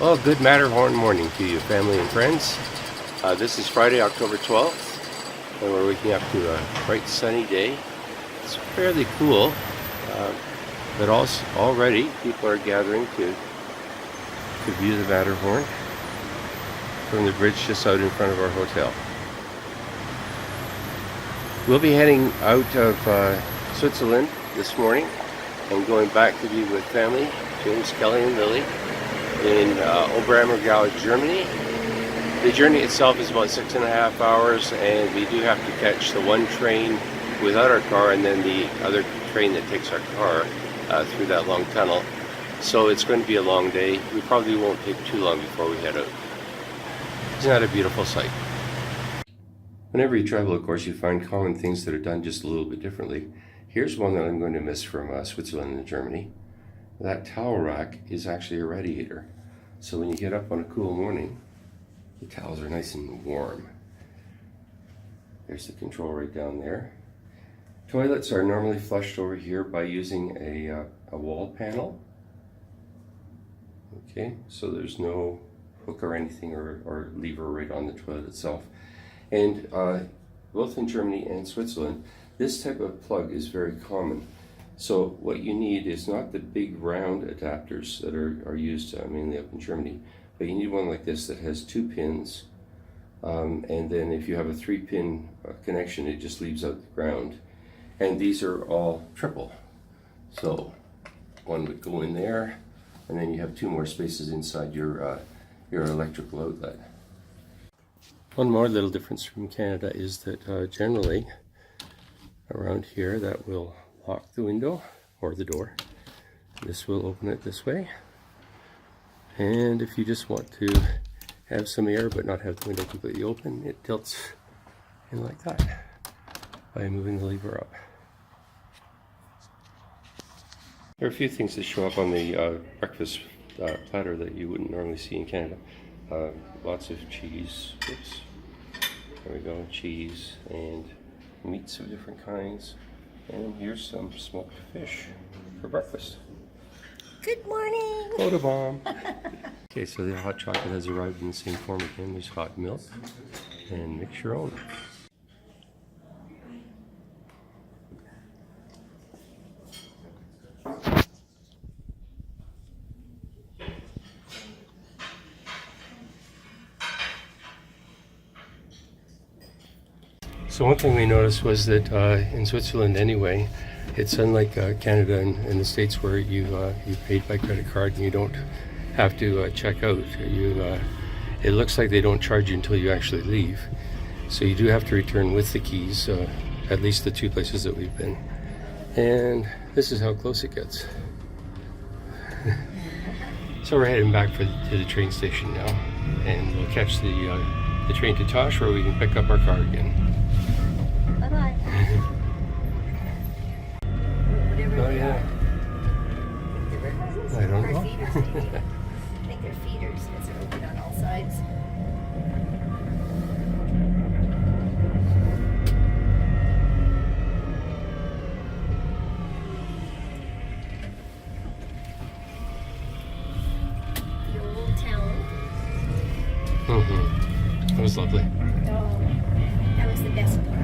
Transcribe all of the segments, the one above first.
Well, good Matterhorn morning to you, family and friends. This is Friday, October 12th, and we're waking up to a bright sunny day. It's fairly cool, but also already people are gathering to view the Matterhorn from the bridge just out in front of our hotel. We'll be heading out of Switzerland this morning and going back to be with family, James, Kelly, and Lily, in Oberammergau, Germany. The journey itself is about 6.5 hours, and we do have to catch the one train without our car and then the other train that takes our car through that long tunnel. So it's going to be a long day. We probably won't take too long before we head out. Isn't that a beautiful sight? Whenever you travel, of course, you find common things that are done just a little bit differently. Here's one that I'm going to miss from Switzerland and Germany. That towel rack is actually a radiator. So when you get up on a cool morning, the towels are nice and warm. There's the control right down there. Toilets are normally flushed over here by using a wall panel. Okay, so there's no hook or anything or lever right on the toilet itself. And both in Germany and Switzerland, this type of plug is very common. So what you need is not the big round adapters that are used mainly up in Germany, but you need one like this that has 2 pins, and then if you have a 3-pin connection, it just leaves out the ground. And these are all triple. So one would go in there, and then you have 2 more spaces inside your electrical outlet. One more little difference from Canada is that generally around here that will lock the window or the door. This will open it this way. And if you just want to have some air but not have the window completely open, it tilts in like that by moving the lever up. There are a few things that show up on the breakfast platter that you wouldn't normally see in Canada. Lots of cheese, oops, there we go, cheese and meats of different kinds. And here's some smoked fish for breakfast. Good morning! Photobomb! Okay, so the hot chocolate has arrived in the same form again. There's hot milk, and mix your own. So one thing we noticed was that in Switzerland anyway, it's unlike Canada and the States where you paid by credit card and you don't have to check out. It looks like they don't charge you until you actually leave. So you do have to return with the keys, at least the 2 places that we've been. And this is how close it gets. So we're heading back to the train station now, and we'll catch the train to Tosh where we can pick up our car again. Bye-bye. Oh yeah. I don't know. Feeders, I think they're feeders because they're open on all sides. The old town. Mm-hmm. That was lovely. Oh, that was the best part.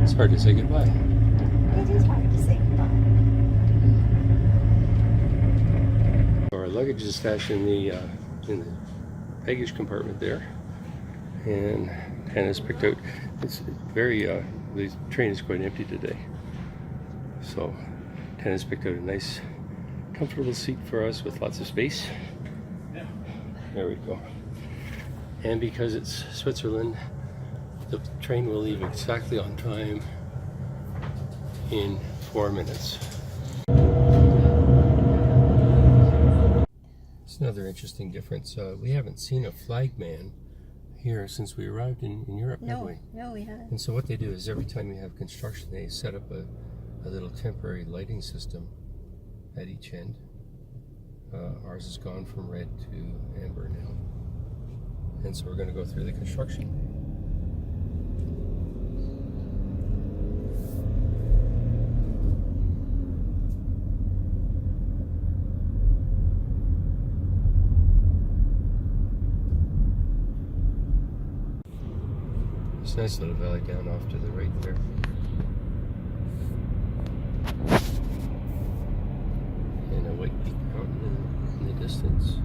It's hard to say goodbye. It is hard to say goodbye. Our luggage is stashed in the baggage compartment there, and Hannah's picked out. It's very the train is quite empty today, so Hannah's picked out a nice, comfortable seat for us with lots of space. There we go. And because it's Switzerland, the train will leave exactly on time in 4 minutes. It's another interesting difference. We haven't seen a flagman here since we arrived in Europe, have we? No, we haven't. And so what they do is every time you have construction, they set up a little temporary lighting system at each end. Ours has gone from red to amber now. And so we're going to go through the construction. It's a nice little valley down off to the right there. And a white peak mountain in the distance.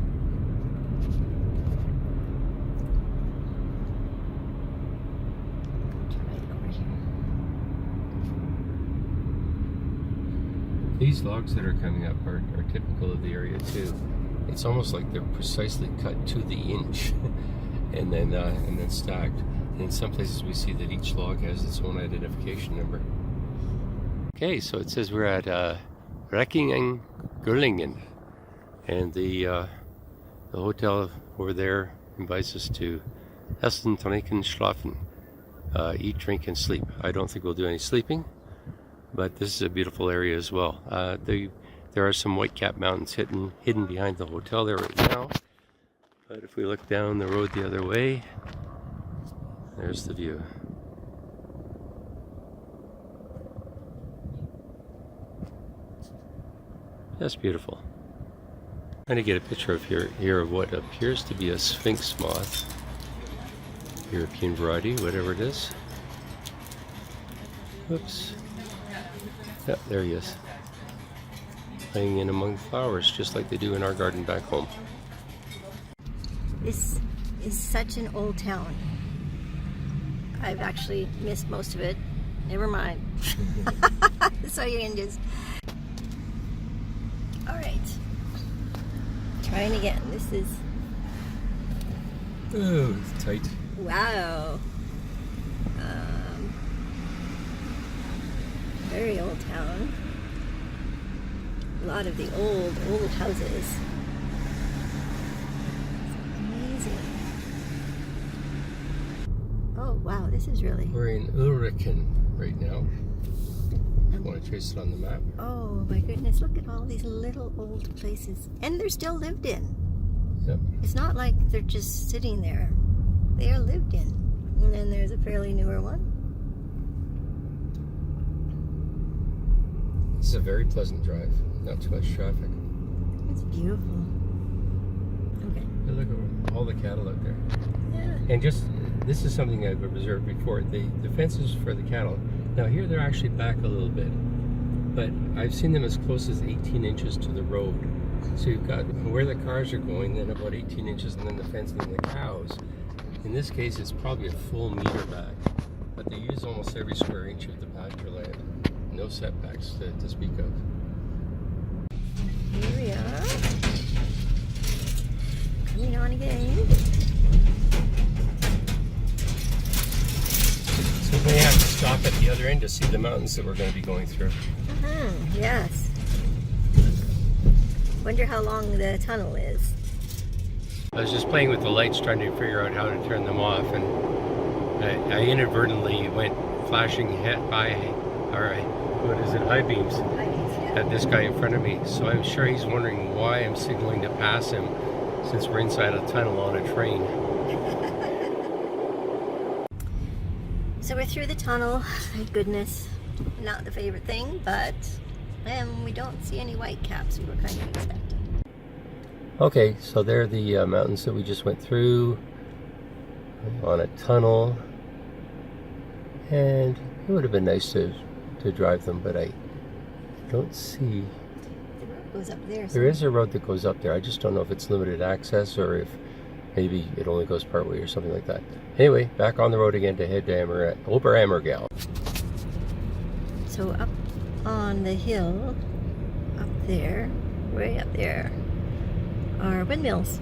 These logs that are coming up are typical of the area too. It's almost like they're precisely cut to the inch and then stacked. And in some places we see that each log has its own identification number. Okay, so it says we're at Reckingen-Gürlingen, and the hotel over there invites us to Essen, Trinken, Schlafen, eat, drink, and sleep. I don't think we'll do any sleeping, but this is a beautiful area as well. There are some white-capped mountains hidden behind the hotel there right now, but if we look down the road the other way, there's the view. That's beautiful. Trying to get a picture of here of what appears to be a sphinx moth, European variety, whatever it is. Oops. Yeah, there he is. Playing in among flowers, just like they do in our garden back home. This is such an old town. I've actually missed most of it. Never mind. So you can just... Alright. Trying again. This is... Oh, it's tight. Wow. Very old town. A lot of the old houses. It's amazing. Oh wow, this is really... We're in Ulriken right now. If you want to trace it on the map. Oh my goodness, look at all these little old places. And they're still lived in. Yep. It's not like they're just sitting there. They are lived in. And then there's a fairly newer one. This is a very pleasant drive. Not too much traffic. It's beautiful. Okay. Hey, look at all the cattle out there. Yeah. And just, this is something I've observed before. The fences for the cattle. Now here they're actually back a little bit. But I've seen them as close as 18 inches to the road. So you've got where the cars are going, then about 18 inches, and then the fence and the cows. In this case, it's probably a full meter back. But they use almost every square inch of the pasture land. No setbacks to speak of. Here we are. Coming on again. So we may have to stop at the other end to see the mountains that we're going to be going through. Yes. Wonder how long the tunnel is. I was just playing with the lights, trying to figure out how to turn them off, and I inadvertently went flashing high beams at this guy in front of me. So I'm sure he's wondering why I'm signaling to pass him, since we're inside a tunnel on a train. So we're through the tunnel, thank goodness. Not the favorite thing, but we don't see any white caps we were kind of expecting. Okay, so there are the mountains that we just went through on a tunnel, and it would have been nice to drive them, but I don't see. The road goes up there. There is a road that goes up there. I just don't know if it's limited access or if maybe it only goes partway or something like that. Anyway, back on the road again to head to Oberammergau. So up on the hill, up there, way up there, are windmills.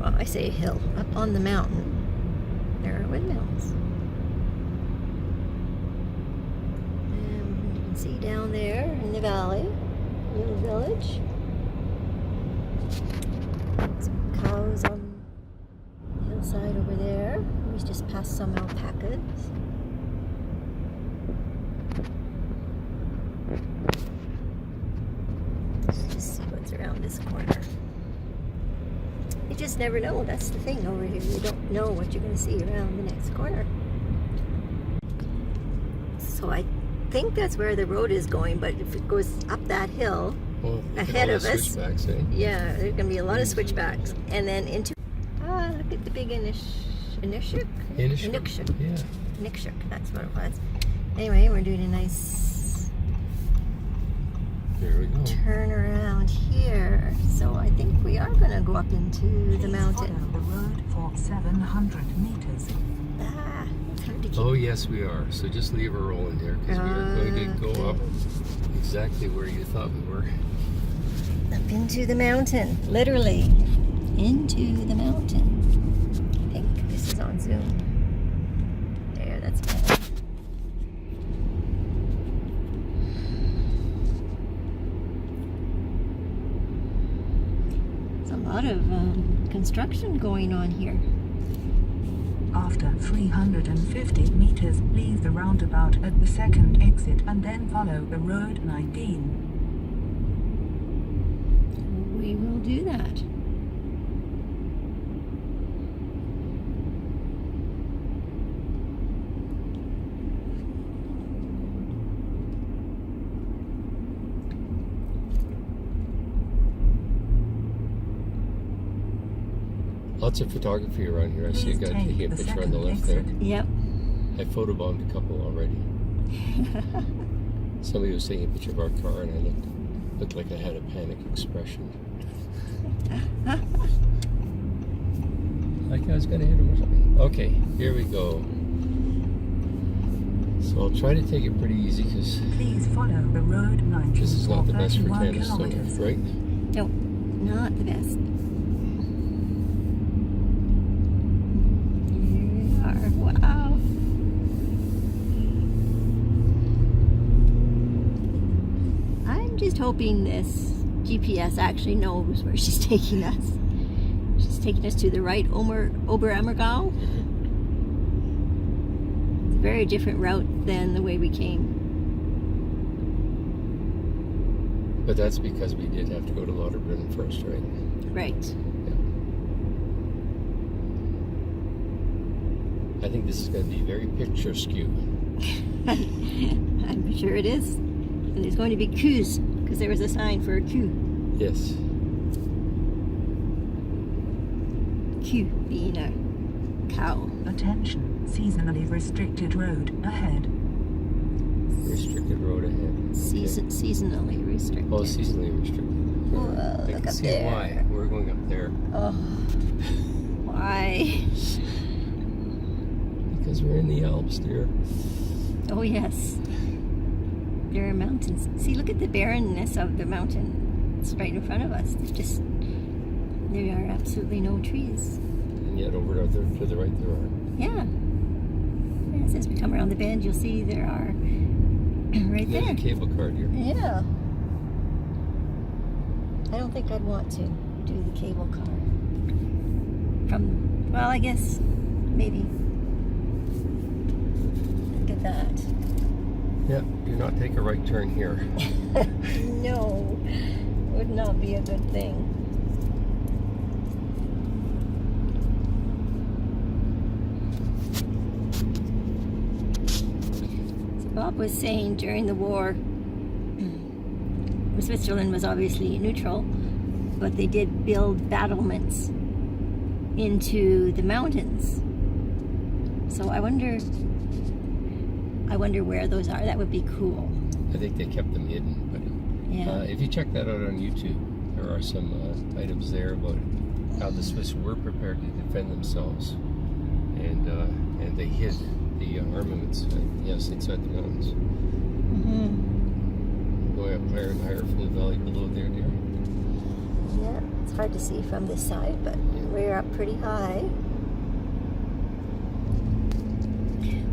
Well, I say hill. Up on the mountain, there are windmills. And you can see down there in the valley, a little village. Some cows on the hillside over there. We just passed some alpacas. Let's just see what's around this corner. You just never know. That's the thing over here. You don't know what you're going to see around the next corner. So I think that's where the road is going, but if it goes up that hill ahead of us, switchbacks, eh? yeah, there's going to be a lot of switchbacks. And then into, look at the big Inukshuk? Inukshuk. Yeah. Inukshuk, that's what it was. Anyway, we're doing a nice There we go. turn around here. So I think we are going to go up into the mountain. Follow the road for 700 meters. Ah, it's hard to keep. Oh yes, we are. So just leave her rolling there because we are going to go up exactly where you thought we were. Up into the mountain, literally into the mountain. I think this is on Zoom. There, that's better. There's a lot of construction going on here. After 350 meters, leave the roundabout at the second exit and then follow the road 19. We will do that. Lots of photography around here. I see a guy taking a picture on the left there. Yep. I photobombed a couple already. Somebody was taking a picture of our car and I looked like I had a panic expression. Like I was going to hit him or something. Okay, here we go. So I'll try to take it pretty easy because Please follow the road 19 this is not the best for 31 Canada Stone, kilometers. right? No, not the best. Here we are. Wow. I'm just hoping this GPS actually knows where she's taking us. She's taking us to the right Oberammergau. It's a very different route than the way we came. But that's because we did have to go to Lauterbrunnen first, right? Right. I think this is going to be very picturesque. I'm sure it is. And there's going to be queues because there was a sign for a queue. Yes. Queue being a cow. Attention, seasonally restricted road ahead. Restricted road ahead. Okay. Seasonally restricted. Oh, seasonally restricted. Whoa, I look can up see there. why. We're going up there. Oh, why? Because we're in the Alps, dear. Oh yes. There are mountains. See, look at the barrenness of the mountain. It's right in front of us. There are absolutely no trees. And yet over there to the right there are. Yeah. Yes, as we come around the bend, you'll see there are right There's there. a cable car here. Yeah. I don't think I'd want to do the cable car. Well, I guess maybe. Look at that. Yep, do not take a right turn here. No, would not be a good thing. So Bob was saying during the war, Switzerland was obviously neutral, but they did build battlements into the mountains. So I wonder where those are. That would be cool. I think they kept them hidden, but Yeah. if you check that out on YouTube, there are some items there about how the Swiss were prepared to defend themselves, and they hid the armaments, yes, inside the mountains. Mm-hmm. Going up higher and higher from the valley below there, dear. Yeah, it's hard to see from this side, but we're up pretty high.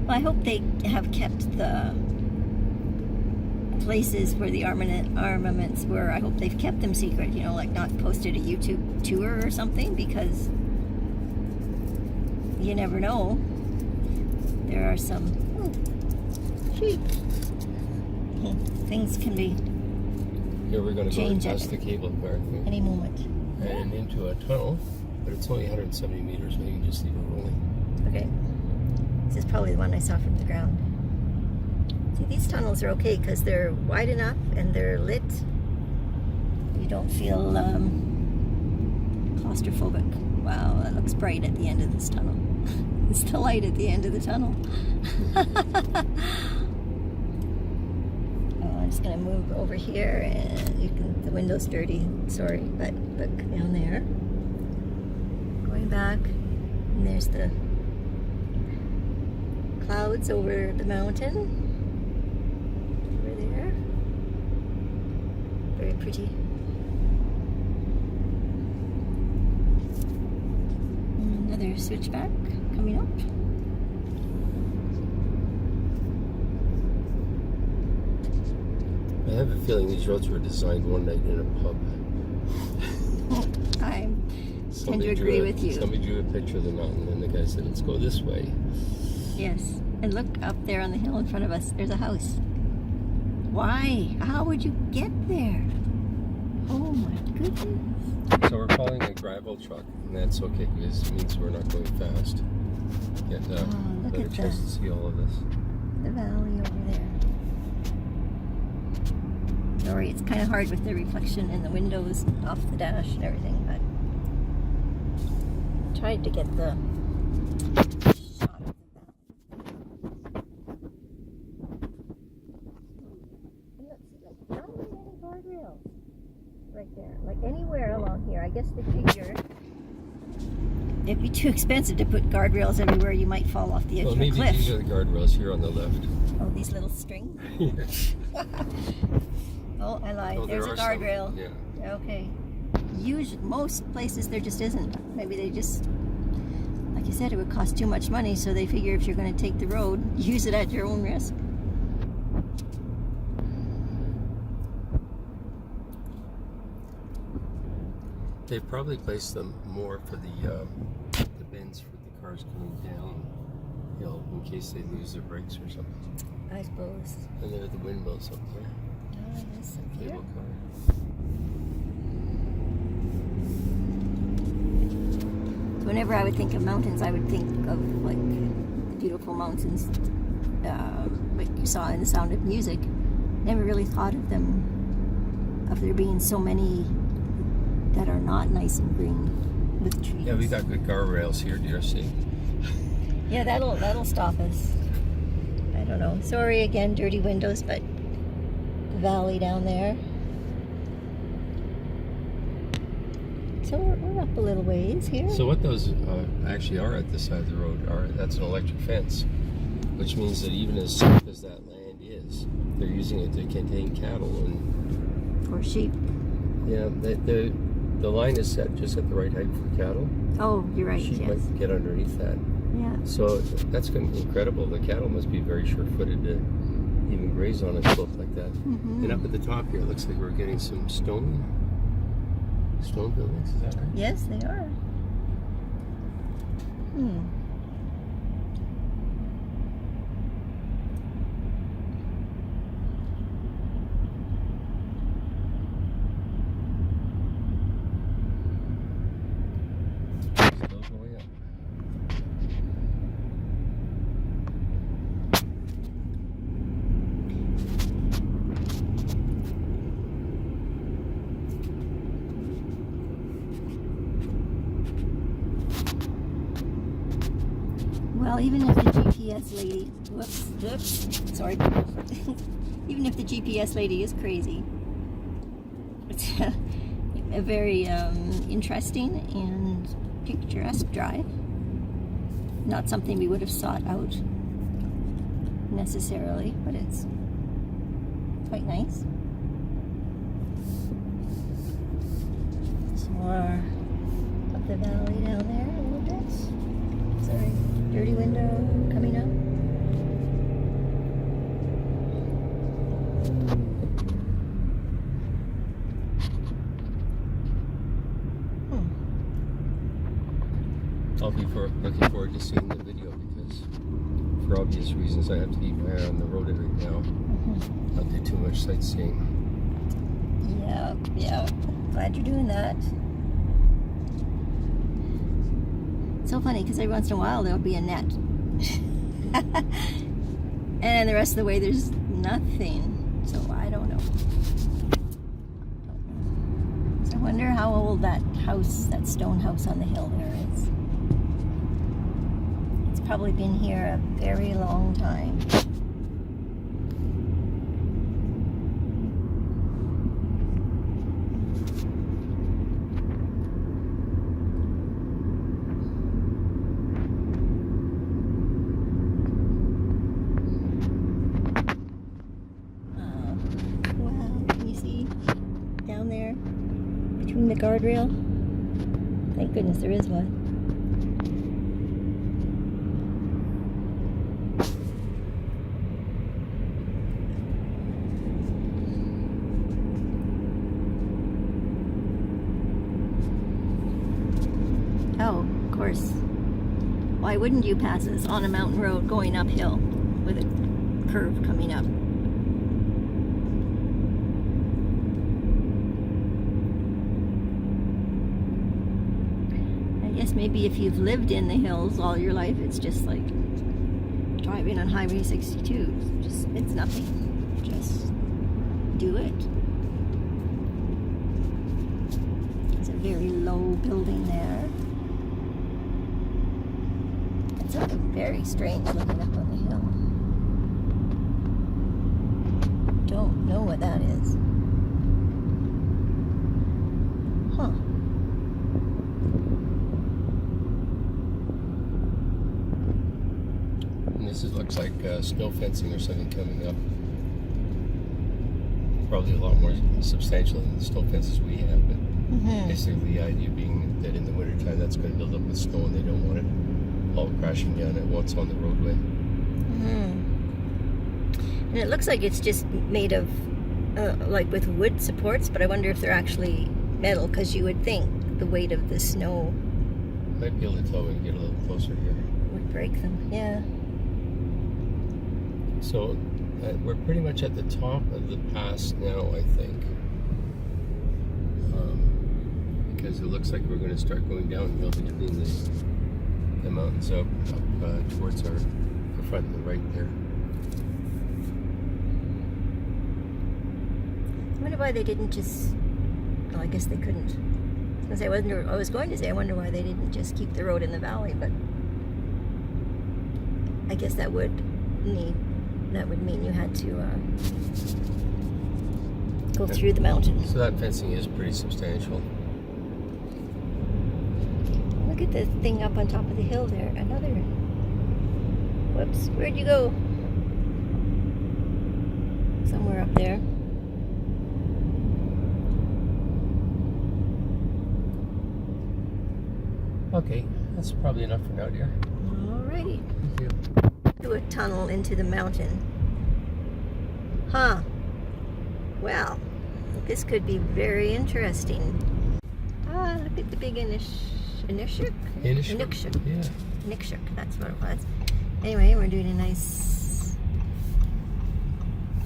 Well, I hope they have kept the places where the armaments were. I hope they've kept them secret, like not posted a YouTube tour or something, because you never know. There are some sheep. Things can be Here we're going to go Change past it. the cable car thing any moment. and into a tunnel, but it's only 170 meters, so you can just leave it rolling. Okay. This is probably the one I saw from the ground. See, these tunnels are okay because they're wide enough and they're lit. You don't feel claustrophobic. Wow, that looks bright at the end of this tunnel. It's the light at the end of the tunnel. I'm just gonna move over here, and you can. The window's dirty. Sorry, but look down there. Going back, and there's the clouds over the mountain. Over there. Very pretty. Another switchback coming up. I have a feeling these roads were designed one night in a pub. I tend to agree with you. Somebody drew a picture of the mountain, and the guy said, "Let's go this way." Yes. And look up there on the hill in front of us. There's a house. Why? How would you get there? Oh my goodness. So we're following a gravel truck, and that's okay because it means we're not going fast. Get look better at chance to see all of this. The valley over there. Sorry, it's kind of hard with the reflection in the windows off the dash and everything, but I tried to get the shot of the valley. And look, see, like, not even any guardrails right there. Like anywhere along here. I guess they figure it'd be too expensive to put guardrails everywhere. You might fall off the edge Well, of a maybe cliff. these are the guardrails here on the left. Oh, these little strings? Yes. Oh, I lied. Oh, There's a there are some. guardrail. Yeah. Okay. Most places there just isn't. Maybe they just, like you said, it would cost too much money, so they figure if you're going to take the road, use it at your own risk. They've probably placed them more for the bins for the cars coming downhill in case they lose their brakes or something. I suppose. And there are the windmills up there. Oh, yes, up here. Cable car. So whenever I would think of mountains, I would think of like the beautiful mountains, like you saw in The Sound of Music. Never really thought of them, of there being so many that are not nice and green with trees. Yeah, we got good guardrails here, dear. See? Yeah, that'll stop us. I don't know. Sorry again, dirty windows, but the valley down there. So we're up a little ways here. So what those actually are at the side of the road that's an electric fence, which means that even as safe as that land is, they're using it to contain cattle and For sheep. yeah, the line is set just at the right height for cattle. Oh, you're right. Sheep Yes. might get underneath that. Yeah. So that's going to be incredible. The cattle must be very sure-footed to even graze on a slope like that. Mm-hmm. And up at the top here, it looks like we're getting some stone buildings. Is that right? Yes, they are. Still going up. Well, even if the GPS lady, whoops, sorry, even if the GPS lady is crazy, it's a very interesting and picturesque drive. Not something we would have sought out necessarily, but it's quite nice. Some more up the valley down there a little bit. Sorry, dirty window coming up. I'll be looking forward to seeing the video because, for obvious reasons, I have to keep my eye on the road right now. Not do too much sightseeing. Yeah. Glad you're doing that. It's so funny because every once in a while there'll be a net. And the rest of the way there's nothing. So I don't know. So I wonder how old that house, that stone house on the hill there is. It's probably been here a very long time. Wow, can you see down there between the guardrail? Thank goodness there is one. Oh, of course. Why wouldn't you pass us on a mountain road going uphill with a curve coming up? I guess maybe if you've lived in the hills all your life, it's just like driving on Highway 62. It's nothing. Just do it. It's a very low building there. It's something very strange looking up on the hill. Don't know what that is. Huh. And this looks like snow fencing or something coming up. Probably a lot more substantial than the snow fences we have, but basically the idea being that in the wintertime that's going to build up with snow and they don't want it all crashing down at once on the roadway. And it looks like it's just made of like with wood supports, but I wonder if they're actually metal, because you would think the weight of the snow Might be able to tell when you get a little closer here. would break them. Yeah. So we're pretty much at the top of the pass now, I think. Because it looks like we're going to start going downhill between the mountains up towards the front and the right there. I wonder why they didn't just. Well, I guess they couldn't. I was going to say, I wonder why they didn't just keep the road in the valley, but I guess that would mean you had to go through the mountain. So that fencing is pretty substantial. Look at the thing up on top of the hill there. Another. Whoops, where'd you go? Somewhere up there. Okay, that's probably enough for now, dear. Alrighty. Thank you. Through a tunnel into the mountain. Huh. Well, this could be very interesting. Ah, look at the big Inishuk? Inishuk. Yeah. Inishuk, that's what it was. Anyway, we're doing a nice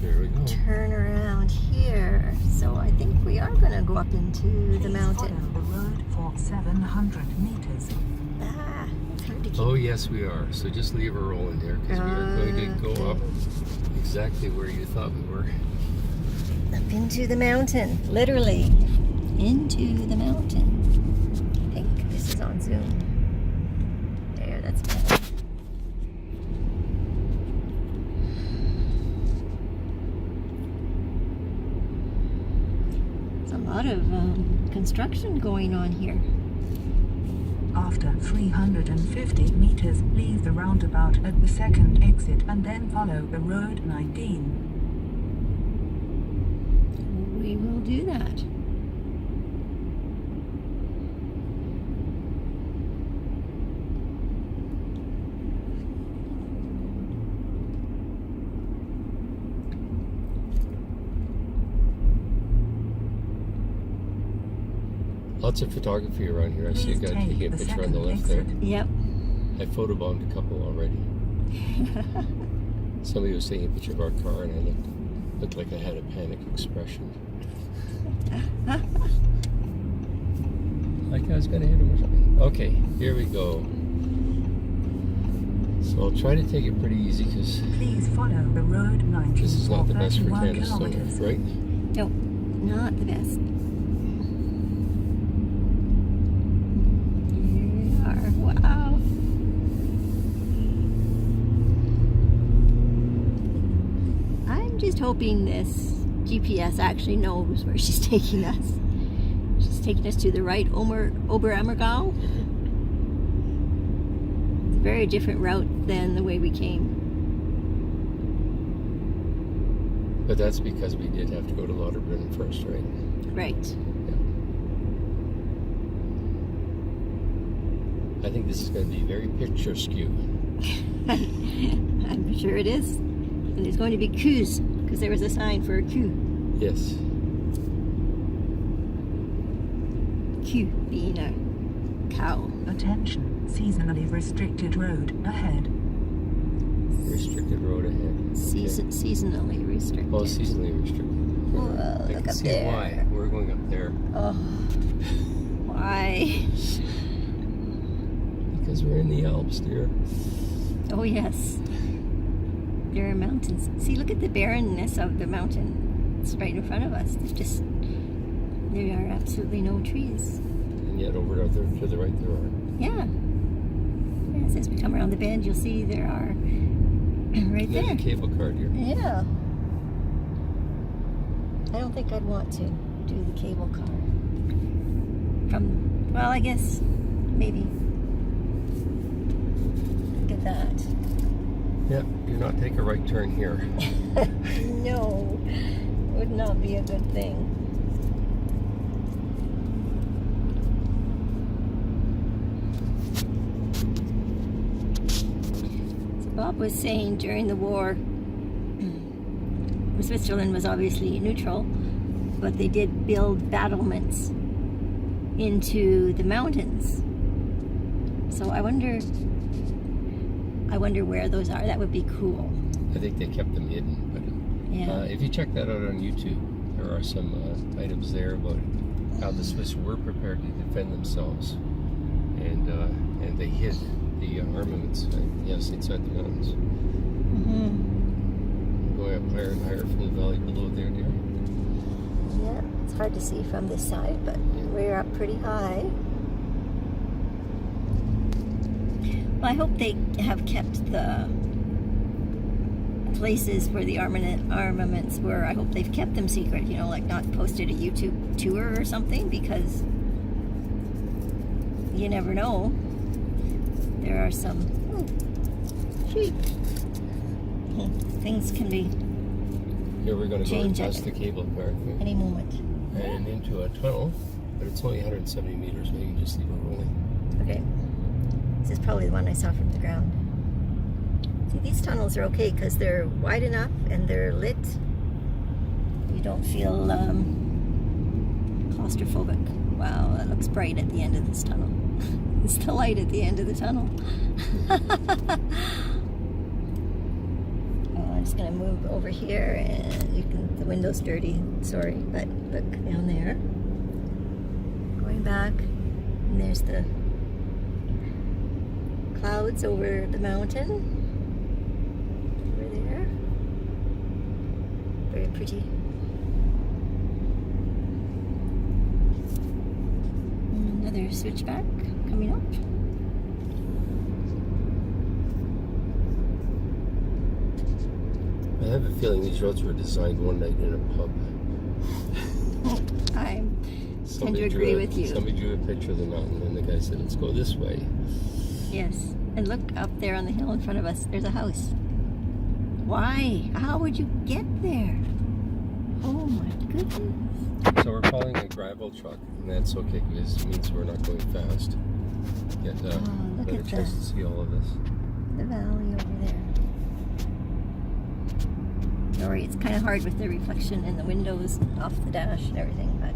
There we go. turn around here. So I think we are going to go up into the mountain. Follow the road for 700 meters. Ah, it's hard to keep. Oh yes, we are. So just leave her rolling there, because we are going to go up exactly where you thought we were. Up into the mountain, literally into the mountain. I think this is on Zoom. There, that's better. There's a lot of construction going on here. After 350 meters, leave the roundabout at the second exit and then follow the road 19. We will do that. Lots of photography around here. I see a guy taking a picture on the left there. Yep. I photobombed a couple already. Somebody was taking a picture of our car, and I looked like I had a panic expression. Like I was going to hit him or something. Okay, here we go. So I'll try to take it pretty easy, because Please follow the road 19 this is not the best for 31 Canada Stone, kilometers. right? Nope, not the best. Here we are. Wow. hoping this GPS actually knows where she's taking us. She's taking us to the right Oberammergau. It's a very different route than the way we came. But that's because we did have to go to Lauterbrunnen first, right? Right. I think this is going to be very picturesque. I'm sure it is. And there's going to be queues, because there was a sign for a queue. Yes. Queue being a cow. Attention, seasonally restricted road ahead. Restricted road ahead. Seasonally restricted. Oh, seasonally restricted. Whoa, I look can up see there. why. We're going up there. Oh, why? Because we're in the Alps, dear. Oh, yes. There are mountains. See, look at the barrenness of the mountain. It's right in front of us. There are absolutely no trees. And yet over there to the right there are. Yeah. Yes, as we come around the bend, you'll see there are right There's there. a cable car here. Yeah. I don't think I'd want to do the cable car. Well, I guess maybe. Look at that. Yep, do not take a right turn here. No, would not be a good thing. So Bob was saying during the war, Switzerland was obviously neutral, but they did build battlements into the mountains. So I wonder where those are. That would be cool. I think they kept them hidden, but Yeah. if you check that out on YouTube, there are some items there about how the Swiss were prepared to defend themselves, and they hid the armaments, yes, inside the mountains. Going up higher and higher from the valley below there, dear. Yeah, it's hard to see from this side, but we're up pretty high. Well, I hope they have kept the places where the armaments were. I hope they've kept them secret, like not posted a YouTube tour or something, because you never know. There are some sheep. Things can be Here we're going to go Change past it. the cable car any moment. and into a tunnel, but it's only 170 meters. Maybe just leave it rolling. Okay. This is probably the one I saw from the ground. See, these tunnels are okay because they're wide enough and they're lit. You don't feel claustrophobic. Wow, that looks bright at the end of this tunnel. It's the light at the end of the tunnel. I'm just gonna move over here, and the window's dirty, sorry, but look down there. Going back, and there's the clouds over the mountain. Over there. Very pretty. Another switchback coming up. I have a feeling these roads were designed one night in a pub. I tend to agree with you. Somebody drew a picture of the mountain, and the guy said, "Let's go this way." Yes. And look up there on the hill in front of us. There's a house. Why? How would you get there? Oh my goodness. So we're following a gravel truck, and that's okay because it means we're not going fast. Get look better at chance to see all of this. The valley over there. Sorry, it's kind of hard with the reflection in the windows off the dash and everything, but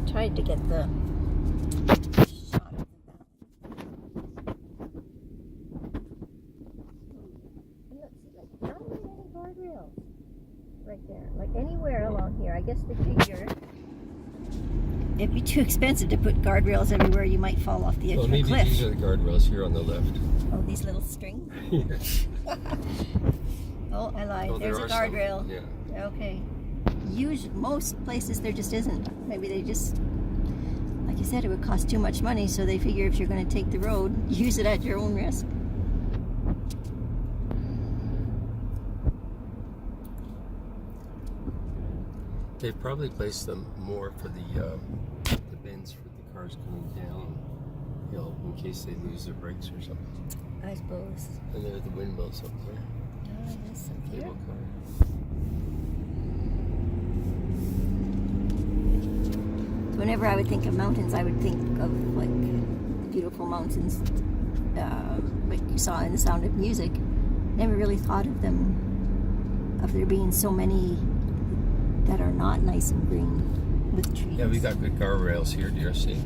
I tried to get the shot of the valley. And look, see, like, not even any guardrails right there. Like anywhere along here. I guess they figure it'd be too expensive to put guardrails everywhere. You might fall off the edge Well, of a maybe cliff. these are the guardrails here on the left. Oh, these little strings? Yes. Oh, I lied. Oh, There's a there are some. guardrail. Yeah. Okay. Most places there just isn't. Maybe they just, like you said, it would cost too much money, so they figure if you're going to take the road, use it at your own risk. They probably place them more for the bends for the cars coming down hill in case they lose their brakes or something. I suppose. And there are the windmills up there. Oh, yes, up here. Cable car. So whenever I would think of mountains, I would think of like beautiful mountains, like you saw in The Sound of Music. Never really thought of them, of there being so many that are not nice and green with trees. Yeah, we got good guardrails here, dear. See?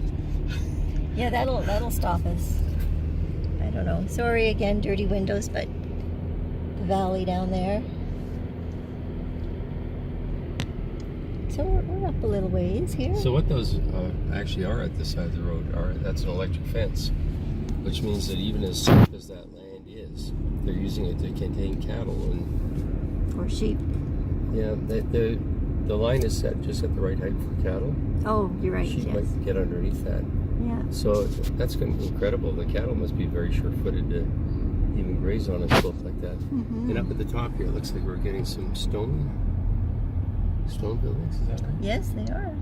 Yeah, that'll stop us. I don't know. Sorry again, dirty windows, but the valley down there. So we're up a little ways here. So what those actually are at the side of the road that's an electric fence, which means that even as safe as that land is, they're using it to contain cattle and For sheep. yeah, the line is set just at the right height for cattle. Oh, you're right. Sheep Yes. might get underneath that. Yeah. So that's going to be incredible. The cattle must be very sure-footed to even graze on a slope like that. Mm-hmm. And up at the top here, it looks like we're getting some stone buildings. Is that right? Yes, they are.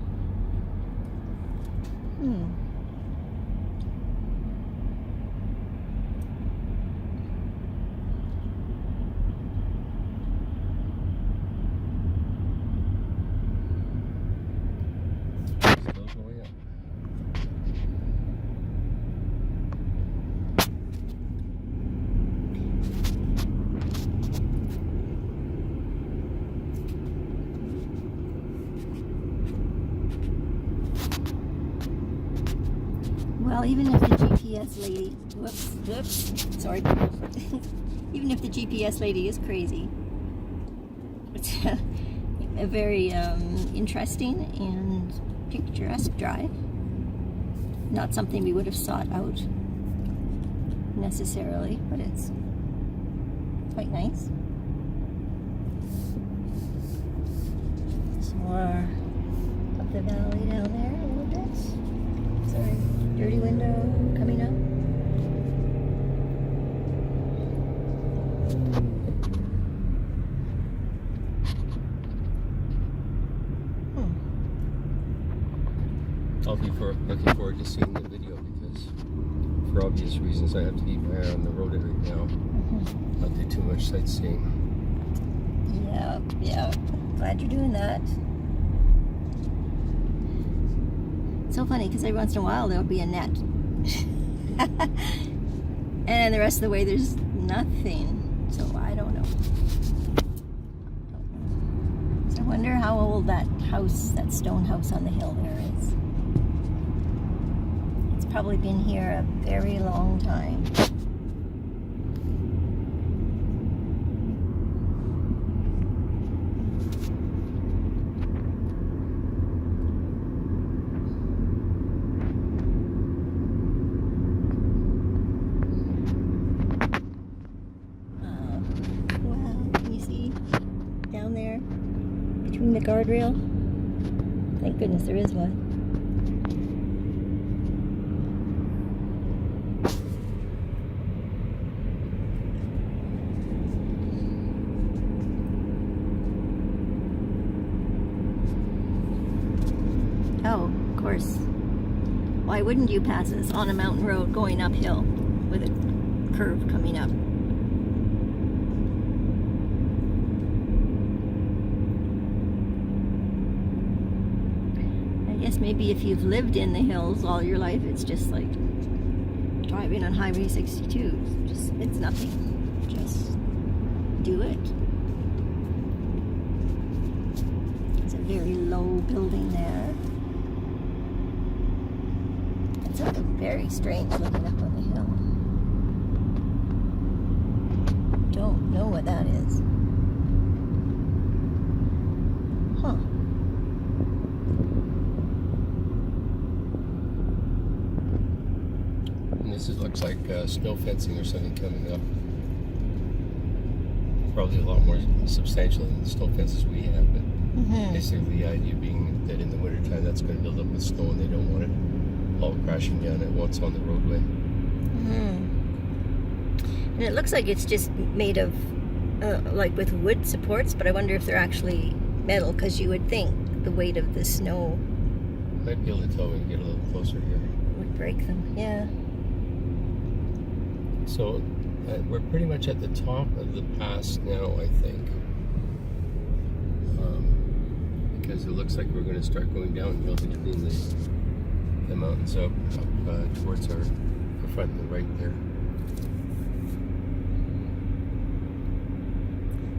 Still going up. Well, even if the GPS lady, whoops, sorry, even if the GPS lady is crazy, it's a very interesting and picturesque drive. Not something we would have sought out necessarily, but it's quite nice. Some more up the valley down there a little bit. Sorry, dirty window coming up. I'll be looking forward to seeing the video because, for obvious reasons, I have to keep my eye on the road right now. Not do too much sightseeing. Yeah. Glad you're doing that. It's so funny because every once in a while there'll be a net. And the rest of the way there's nothing. So I don't know. So I wonder how old that house, that stone house on the hill there is. It's probably been here a very long time. The guardrail. Thank goodness there is one. Oh, of course. Why wouldn't you pass us on a mountain road going uphill with a curve coming up? I guess maybe if you've lived in the hills all your life, it's just like driving on Highway 62. It's nothing. Just do it. It's a very low building there. It's like very strange looking up on the hill. Don't know what that is. Huh. And this looks like snow fencing or something coming up. Probably a lot more substantial than the snow fences we have, but basically the idea being that in the wintertime that's going to build up with snow and they don't want it all crashing down at once on the roadway. And it looks like it's just made of like with wood supports, but I wonder if they're actually metal, because you would think the weight of the snow Might be able to tell when we get a little closer here. would break them. Yeah. So we're pretty much at the top of the pass now, I think. Because it looks like we're going to start going downhill between the mountains up towards our front and the right there.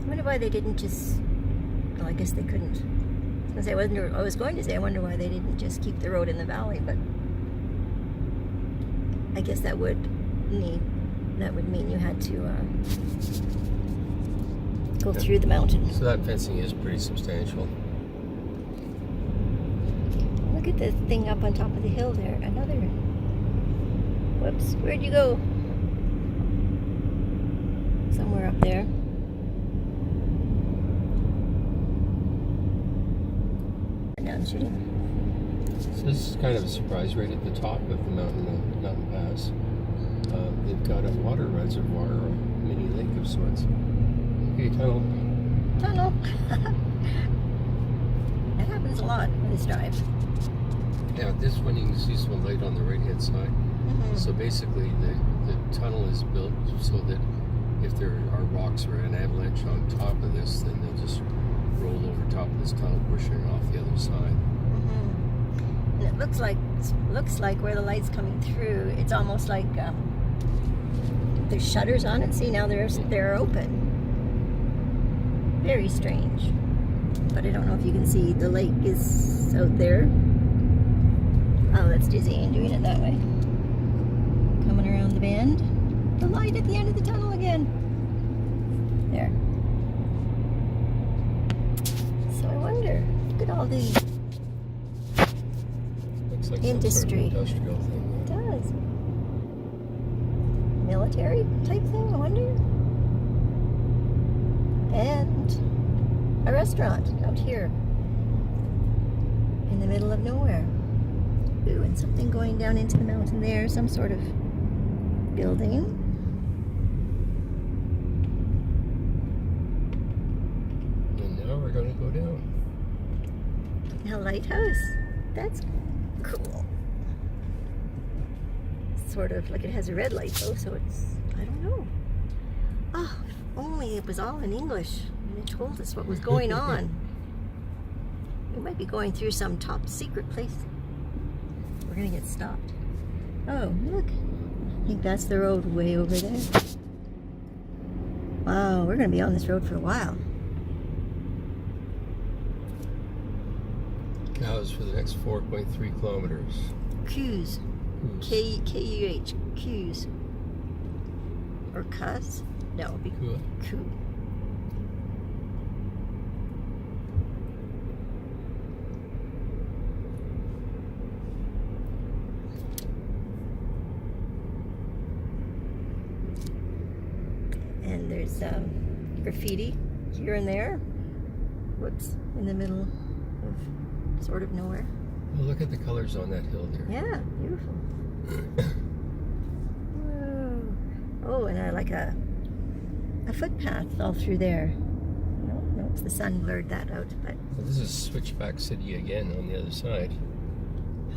I wonder why they didn't just. Well, I guess they couldn't. I was going to say, I wonder why they didn't just keep the road in the valley, but I guess that would mean you had to go through the mountain. So that fencing is pretty substantial. Look at the thing up on top of the hill there. Another. Whoops, where'd you go? Somewhere up there. Now I'm shooting. So this is kind of a surprise right at the top of the mountain pass. They've got a water reservoir or a mini lake of sorts. Okay, tunnel. Tunnel. That happens a lot on this drive. Yeah, this one you can see some light on the right hand side. Mm-hmm. So basically the tunnel is built so that if there are rocks or an avalanche on top of this, then they'll just roll over top of this tunnel, pushing off the other side. Mm-hmm. And it looks like where the light's coming through, it's almost like there's shutters on it. See, now they're open. Very strange. But I don't know if you can see the lake is out there. Oh, that's dizzying doing it that way. Coming around the bend. The light at the end of the tunnel again. There. So I wonder, look at all the Looks like industry. some sort of industrial thing. It does. Military type thing, I wonder. And a restaurant out here in the middle of nowhere. Ooh, and something going down into the mountain there, some sort of building. And now we're going to go down. A lighthouse. That's cool. Sort of like it has a red light though, so it's, I don't know. Oh, if only it was all in English and it told us what was going on. We might be going through some top secret place. We're gonna get stopped. Oh, look. I think that's the road way over there. Wow, we're gonna be on this road for a while. Cows for the next 4.3 kilometers. Q's. K-U-H. Q's. Or cuss? No, it'd be Cool. Q. And there's graffiti here and there. Whoops, in the middle of sort of nowhere. Well, look at the colors on that hill there. Yeah, beautiful. Whoa. Oh, and like a footpath all through there. No, it's the sun blurred that out. But Well, this is Switchback City again on the other side.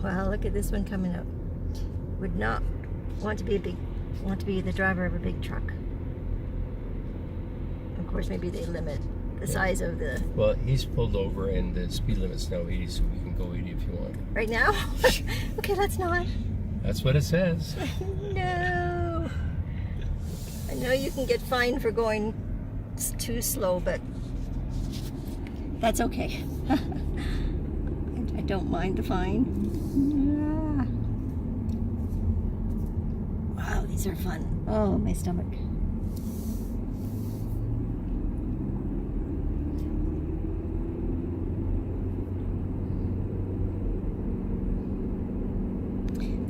wow, look at this one coming up. Would not want to be the driver of a big truck. Of course, maybe they limit the size of the. Well, he's pulled over and the speed limit's now 80, so we can go 80 if you want. Right now? Okay, let's not. That's what it says. No. I know you can get fined for going too slow, but that's okay. I don't mind the fine. Wow, these are fun. Oh, my stomach.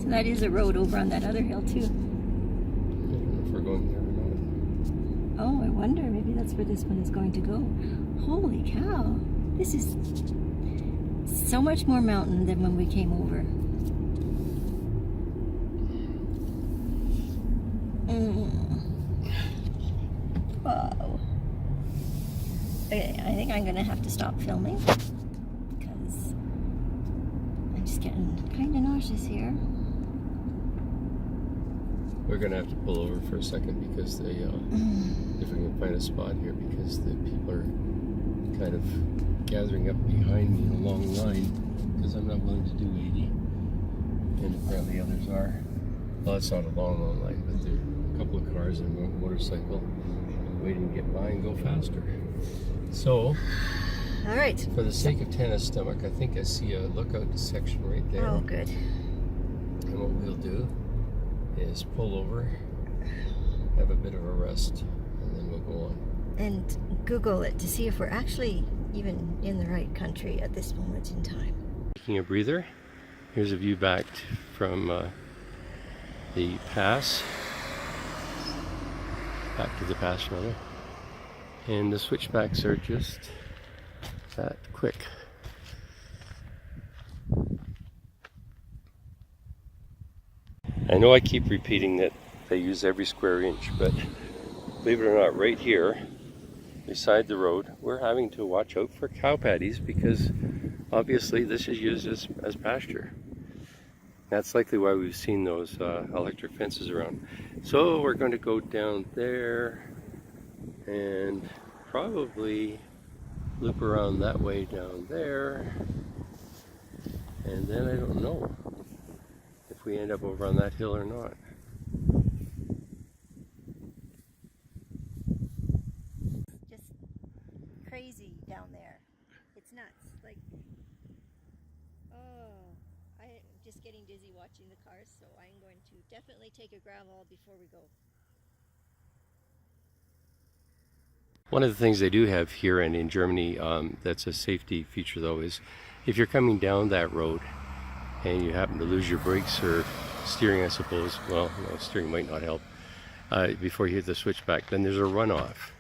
So that is a road over on that other hill too. I don't know if we're going there or not. Oh, I wonder, maybe that's where this one is going to go. Holy cow. This is so much more mountain than when we came over. Wow. Okay, I think I'm going to have to stop filming because just getting kind of nauseous here. We're gonna have to pull over for a second because they, if we can find a spot here, because the people are kind of gathering up behind me in a long line because I'm not willing to do 80, and apparently others are. Well, it's not a long line, but there are a couple of cars and a motorcycle waiting to get by and go faster. So, all right. for the sake of tennis stomach, I think I see a lookout section right there. Oh, good. And what we'll do is pull over, have a bit of a rest, and then we'll go on. And Google it to see if we're actually even in the right country at this moment in time. Taking a breather. Here's a view back from the pass. Back to the pass, rather. And the switchbacks are just that quick. I know I keep repeating that they use every square inch, but believe it or not, right here, beside the road, we're having to watch out for cow patties because obviously this is used as pasture. That's likely why we've seen those electric fences around. So we're going to go down there and probably loop around that way down there, and then I don't know if we end up over on that hill or not. Just crazy down there. It's nuts. Like, oh, I'm just getting dizzy watching the cars, so I'm going to definitely take a gravel before we go. One of the things they do have here and in Germany that's a safety feature though is if you're coming down that road and you happen to lose your brakes or steering, I suppose, well, no, steering might not help, before you hit the switchback, then there's a runoff.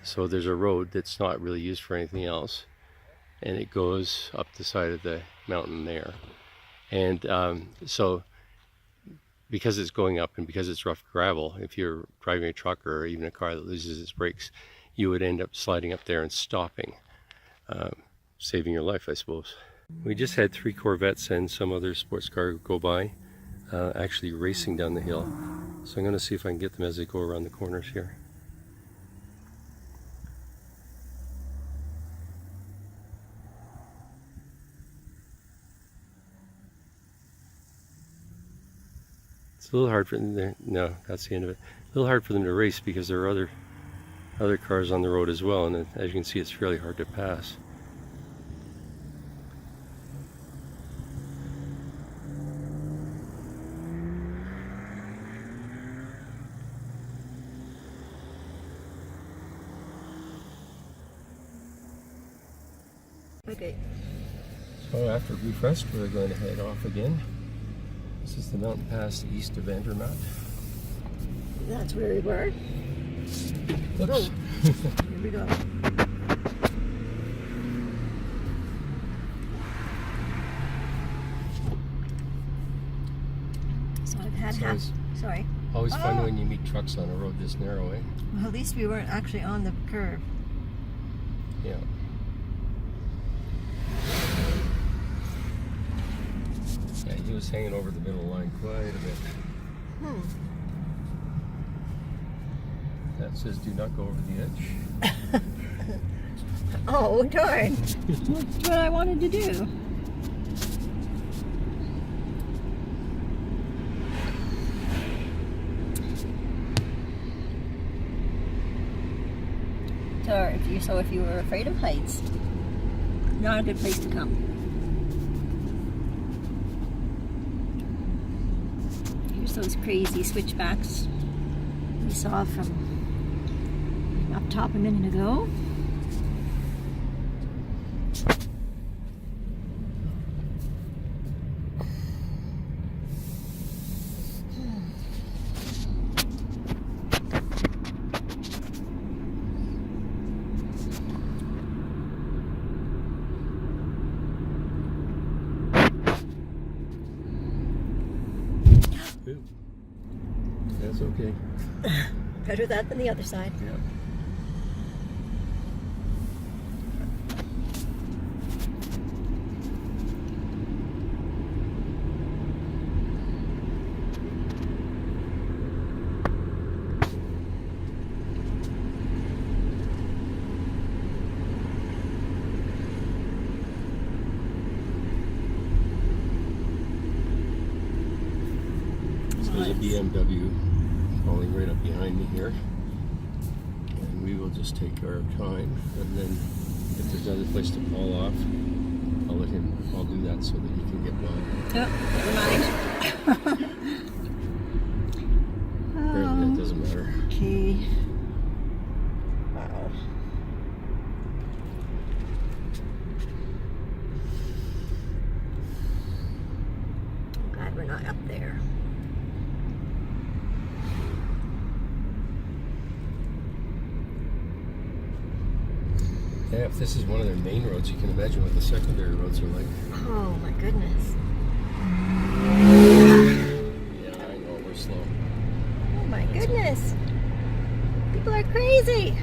So there's a road that's not really used for anything else, and it goes up the side of the mountain there. And so because it's going up and because it's rough gravel, if you're driving a truck or even a car that loses its brakes, you would end up sliding up there and stopping, saving your life, I suppose. We just had 3 Corvettes and some other sports car go by, actually racing down the hill. So I'm going to see if I can get them as they go around the corners here. It's a little hard for them to, no, that's the end of it. A little hard for them to race because there are other cars on the road as well, and as you can see, it's fairly hard to pass. Okay. So after brief rest, we're going to head off again. This is the mountain pass east of Andermatt. That's where we were. Oops. Here we go. So I've had half. Sorry. Always fun when you meet trucks on a road this narrow, eh? Well, at least we weren't actually on the curve. Yeah. Yeah, he was hanging over the middle line quite a bit. That says do not go over the edge. Oh, darn. That's what I wanted to do. So if you were afraid of heights, not a good place to come. Here's those crazy switchbacks we saw from up top a minute ago. That's okay. Better that than the other side. Yeah. BMW falling right up behind me here. And we will just take our time, and then if there's another place to pull off, I'll do that so that he can get by. Oh, never mind. Apparently that doesn't matter. Okay. Wow. I'm glad we're not up there. Yeah, if this is one of their main roads, you can imagine what the secondary roads are like. Oh my goodness. Yeah, I know, we're slow. Oh my goodness. People are crazy.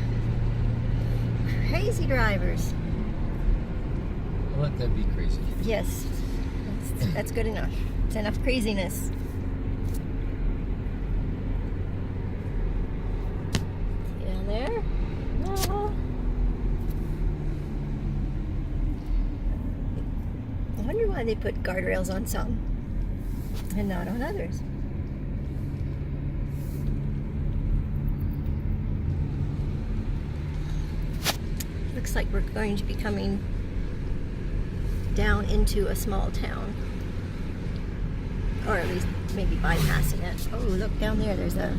Crazy drivers. I'll let them be crazy. Yes. That's good enough. It's enough craziness. Down there? No. I wonder why they put guardrails on some and not on others. Looks like we're going to be coming down into a small town. Or at least maybe bypassing it. Oh, look down there. There's a...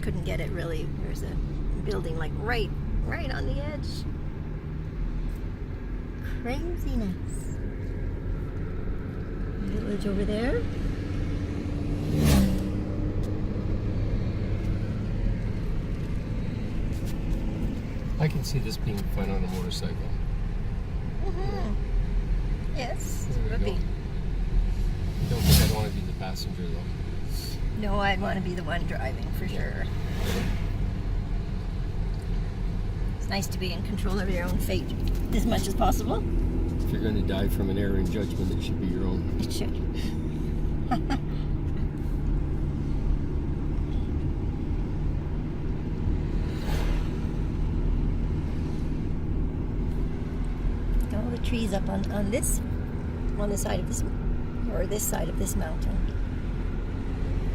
Couldn't get it really. There's a building like right on the edge. Craziness. Village over there. I can see this being fun on a motorcycle. Mm-hmm. Yes, it would be. I don't think I'd want to be the passenger though. No, I'd want to be the one driving for sure. It's nice to be in control of your own fate as much as possible. If you're going to die from an error in judgment, it should be your own. It should. All the trees up on the side of this, or this side of this mountain.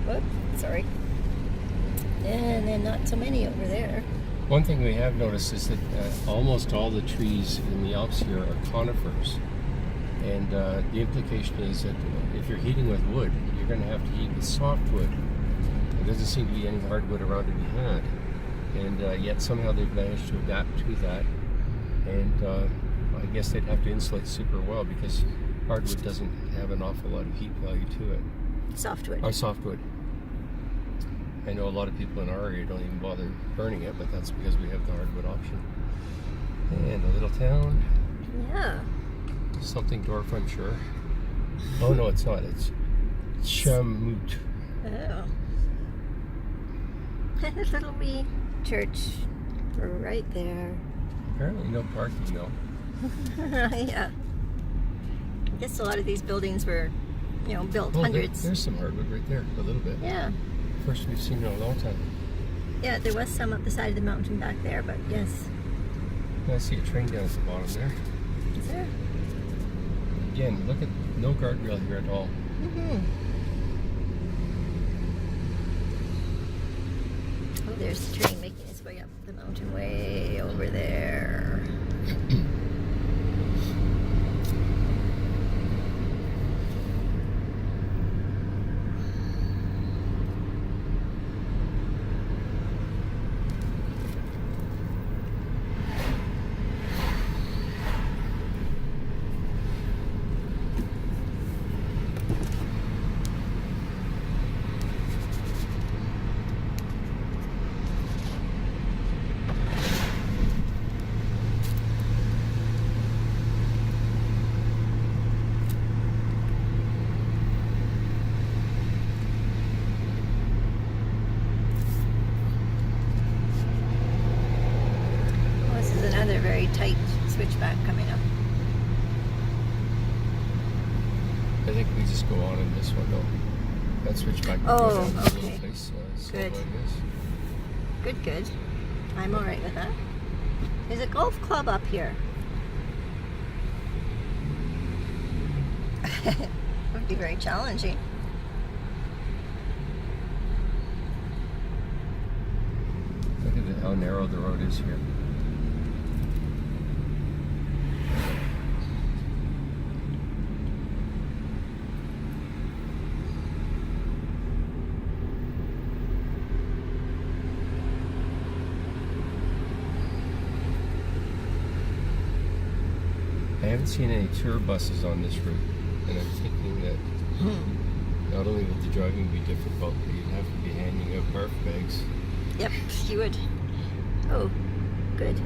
Whoop, sorry. And then not so many over there. One thing we have noticed is that almost all the trees in the Alps here are conifers. And the implication is that if you're heating with wood, you're going to have to heat with softwood. There doesn't seem to be any hardwood around to be had. And yet somehow they've managed to adapt to that. And I guess they'd have to insulate super well because hardwood doesn't have an awful lot of heat value to it. Softwood. Or softwood. I know a lot of people in our area don't even bother burning it, but that's because we have the hardwood option. And a little town. Yeah. Something dwarf, I'm sure. Oh no, it's not. It's Zermatt. Oh. And a little wee church right there. Apparently no parking though. Yeah. I guess a lot of these buildings were, built hundreds. There's some hardwood right there, a little bit. Yeah. First we've seen in a long time. Yeah, there was some up the side of the mountain back there, but yes. I see a train down at the bottom there. Is there? Again, look at no guardrail here at all. Mm-hmm. Oh, there's the train making its way up the mountain way over there. Another very tight switchback coming up. I think we just go on in this one though. That switchback. Oh, little okay. place, Good. like this. Good. I'm alright with that. There's a golf club up here. be very challenging. Look at how narrow the road is here. I haven't seen any tour buses on this route, and I'm thinking that not only would the driving be difficult, but you'd have to be handing out barf bags. Yep, you would. Oh, good.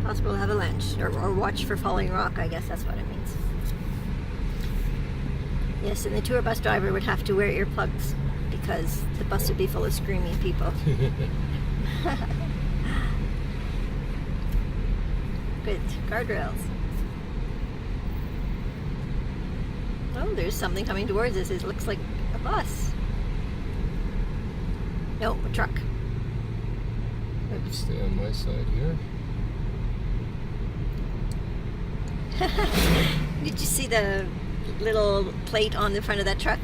Possible avalanche, or watch for falling rock, I guess that's what it means. Yes, and the tour bus driver would have to wear earplugs because the bus would be full of screaming people. Good. Guardrails. Oh, there's something coming towards us. It looks like a bus. No, a truck. I'd stay on my side here. Did you see the little plate on the front of that truck?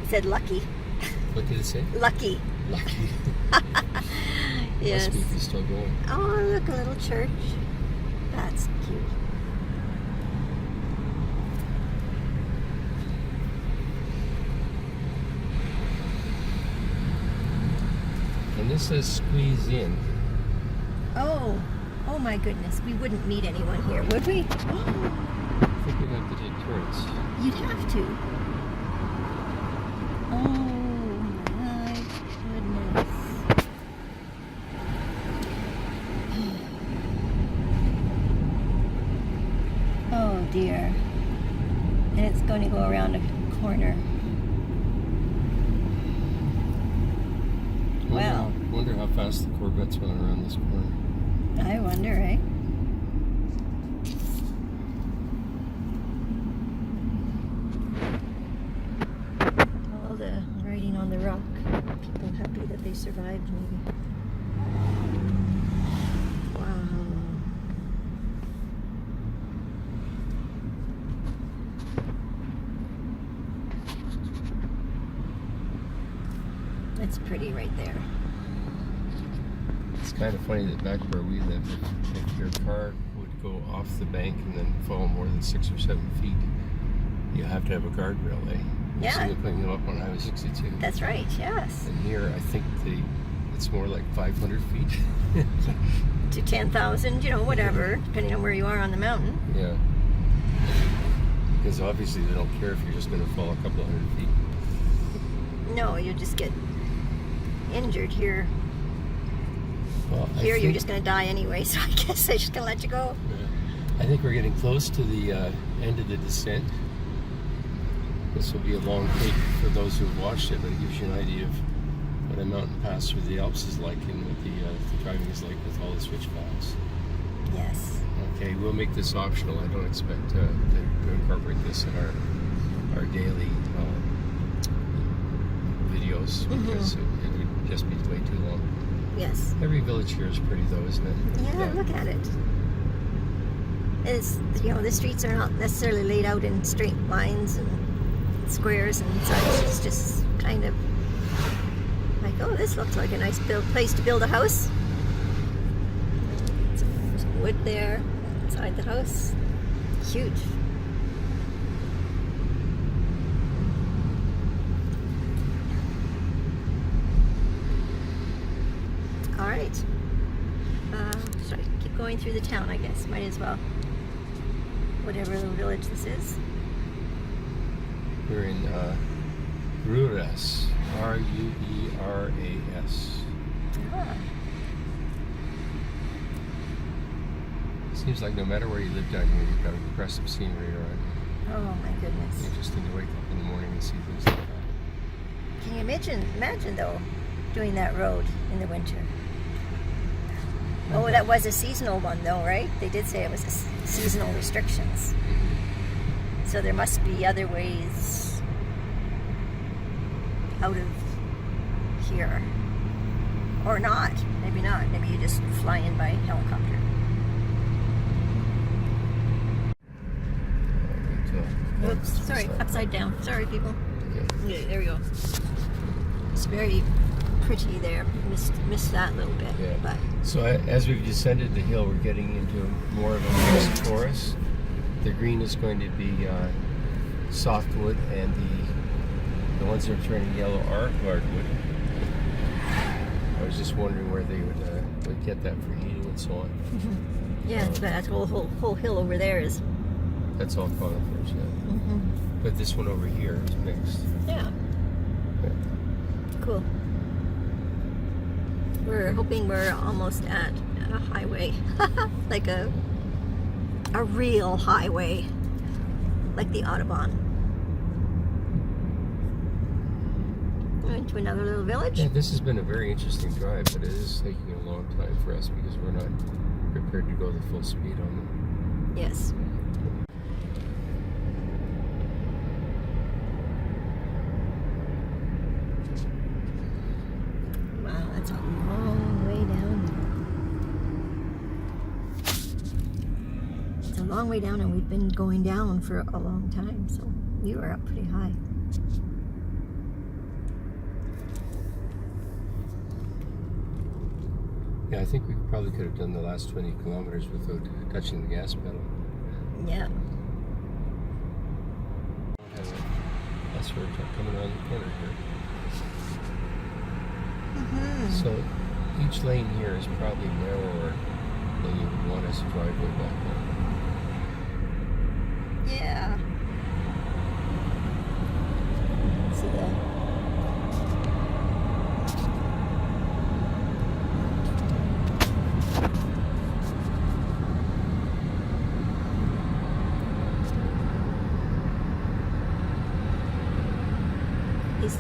It said Lucky. What did it say? Lucky. Lucky. Yes. Must be if it's still going. Oh, look, a little church. That's cute. And this says squeeze in. Oh, oh my goodness. We wouldn't meet anyone here, would we? I think we'd have to take turns. You'd have to. Oh my goodness. Oh dear. And it's going to go around a corner. Wow. Wonder how fast the Corvette's running around this corner. I wonder, eh? All the writing on the rock. People happy that they survived, maybe. Wow. It's pretty right there. It's kind of funny that back where we live, if your car would go off the bank and then fall more than 6 or 7 feet, you have to have a guardrail, eh? Yeah. So they're putting them up on Highway 62. That's right, yes. And here, I think it's more like 500 feet. To 10,000, you know, whatever, depending on where you are on the mountain. Yeah. Because obviously they don't care if you're just going to fall a couple of hundred feet. No, you just get injured here. Well, Here, you're just going to die anyway, so I guess they're just going to let you go. I think we're getting close to the end of the descent. This will be a long take for those who have watched it, but it gives you an idea of what a mountain pass through the Alps is like and what the driving is like with all the switchbacks. Yes. Okay, we'll make this optional. I don't expect to incorporate this in our daily videos because it would just be way too long. Yes. Every village here is pretty though, isn't it? Yeah, look at it. It's, you know, the streets are not necessarily laid out in straight lines and squares and such. It's just kind of like, oh, this looks like a nice place to build a house. Some wood there inside the house. Huge. All right. Should I keep going through the town, I guess? Might as well. Whatever little village this is. We're in Rueras. Rueras. Ah. Seems like no matter where you live down here, you've got impressive scenery around you. Oh my goodness. You just need to wake up in the morning and see things like that. Can you imagine though, doing that road in the winter? Oh, that was a seasonal one though, right? They did say it was a seasonal restrictions. So there must be other ways out of here. Or not. Maybe not. Maybe you just fly in by helicopter. All right, Oops, sorry, upside down. Sorry, people. Okay. Okay, there we go. It's very pretty there. Missed that a little bit, Yeah. but So as we've descended the hill, we're getting into more of a mixed forest. The green is going to be softwood, and the ones that are turning yellow are hardwood. I was just wondering where they would get that for heating and so on. yeah, but that whole hill over there is. That's all conifers, yeah. But this one over here is mixed. Yeah. Yeah. Cool. We're hoping we're almost at a highway, like a real highway, like the Autobahn. Going to another little village. Yeah, this has been a very interesting drive, but it is taking a long time for us because we're not prepared to go the full speed on them. Yes. Wow, that's a long way down. It's a long way down, and we've been going down for a long time, so you are up pretty high. Yeah, I think we probably could have done the last 20 kilometers without touching the gas pedal. Yeah. That's where we're coming around the corner here. So each lane here is probably narrower than you would want us to drive way back there. Yeah. See that?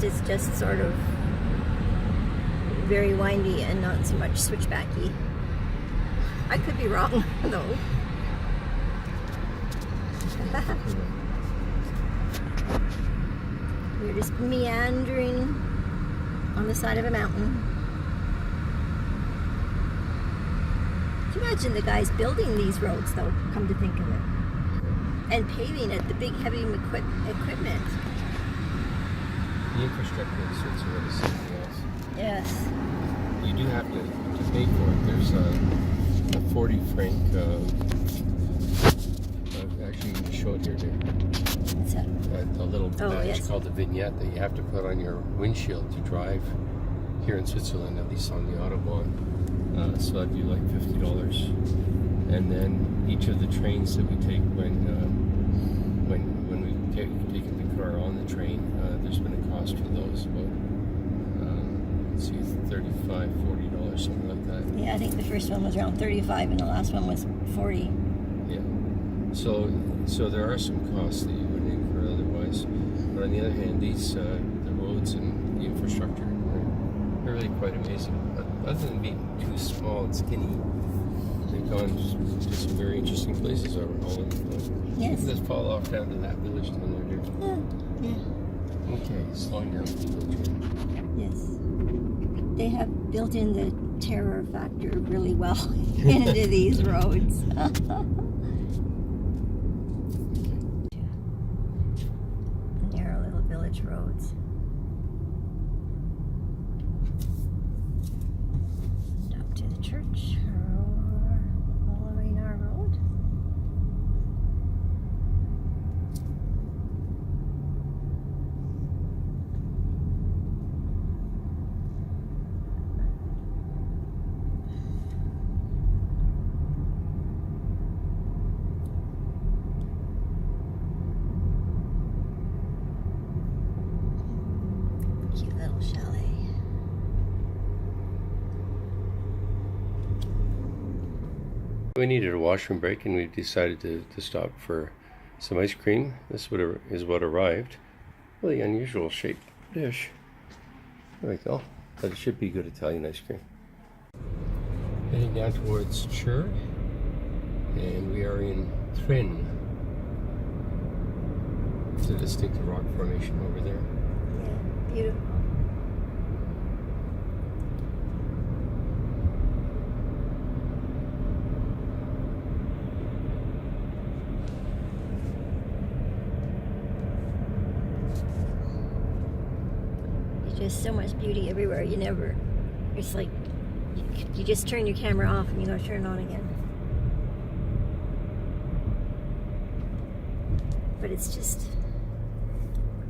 It's just sort of very windy and not so much switchbacky. I could be wrong, though. We're just meandering on the side of a mountain. Can you imagine the guys building these roads, though, come to think of it? And paving it, the big heavy equipment. The infrastructure in Switzerland is something else. Yes. You do have to pay for it. There's a 40 franc, actually you can show it here, What's that? a little Oh, badge yes. called the vignette that you have to put on your windshield to drive here in Switzerland, at least on the Autobahn. So that'd be like $50. And then each of the trains that we take when we've taken the car on the train, there's been a cost for those, about let's see, $35, $40, something like that. Yeah, I think the first one was around 35 and the last one was 40. Yeah. So there are some costs that you wouldn't incur otherwise. But on the other hand, these the roads and the infrastructure are really quite amazing. But other than being too small and skinny, they've gone to some very interesting places all over the place. Yes. Let's fall off down to that village down there, dear. Yeah. Okay, slowing down the village. Yes. They have built in the terror factor really well into these roads. Narrow little village roads. And up to the church, or following our road. Cute little chalet. We needed a washroom break, and we decided to stop for some ice cream. This is what arrived. Really unusual shaped dish. There we go. But it should be good Italian ice cream. Heading down towards Chur, and we are in Trin. It's a distinctive rock formation over there. Yeah, beautiful. just so much beauty everywhere. It's like you just turn your camera off and you gotta turn it on again. But it's just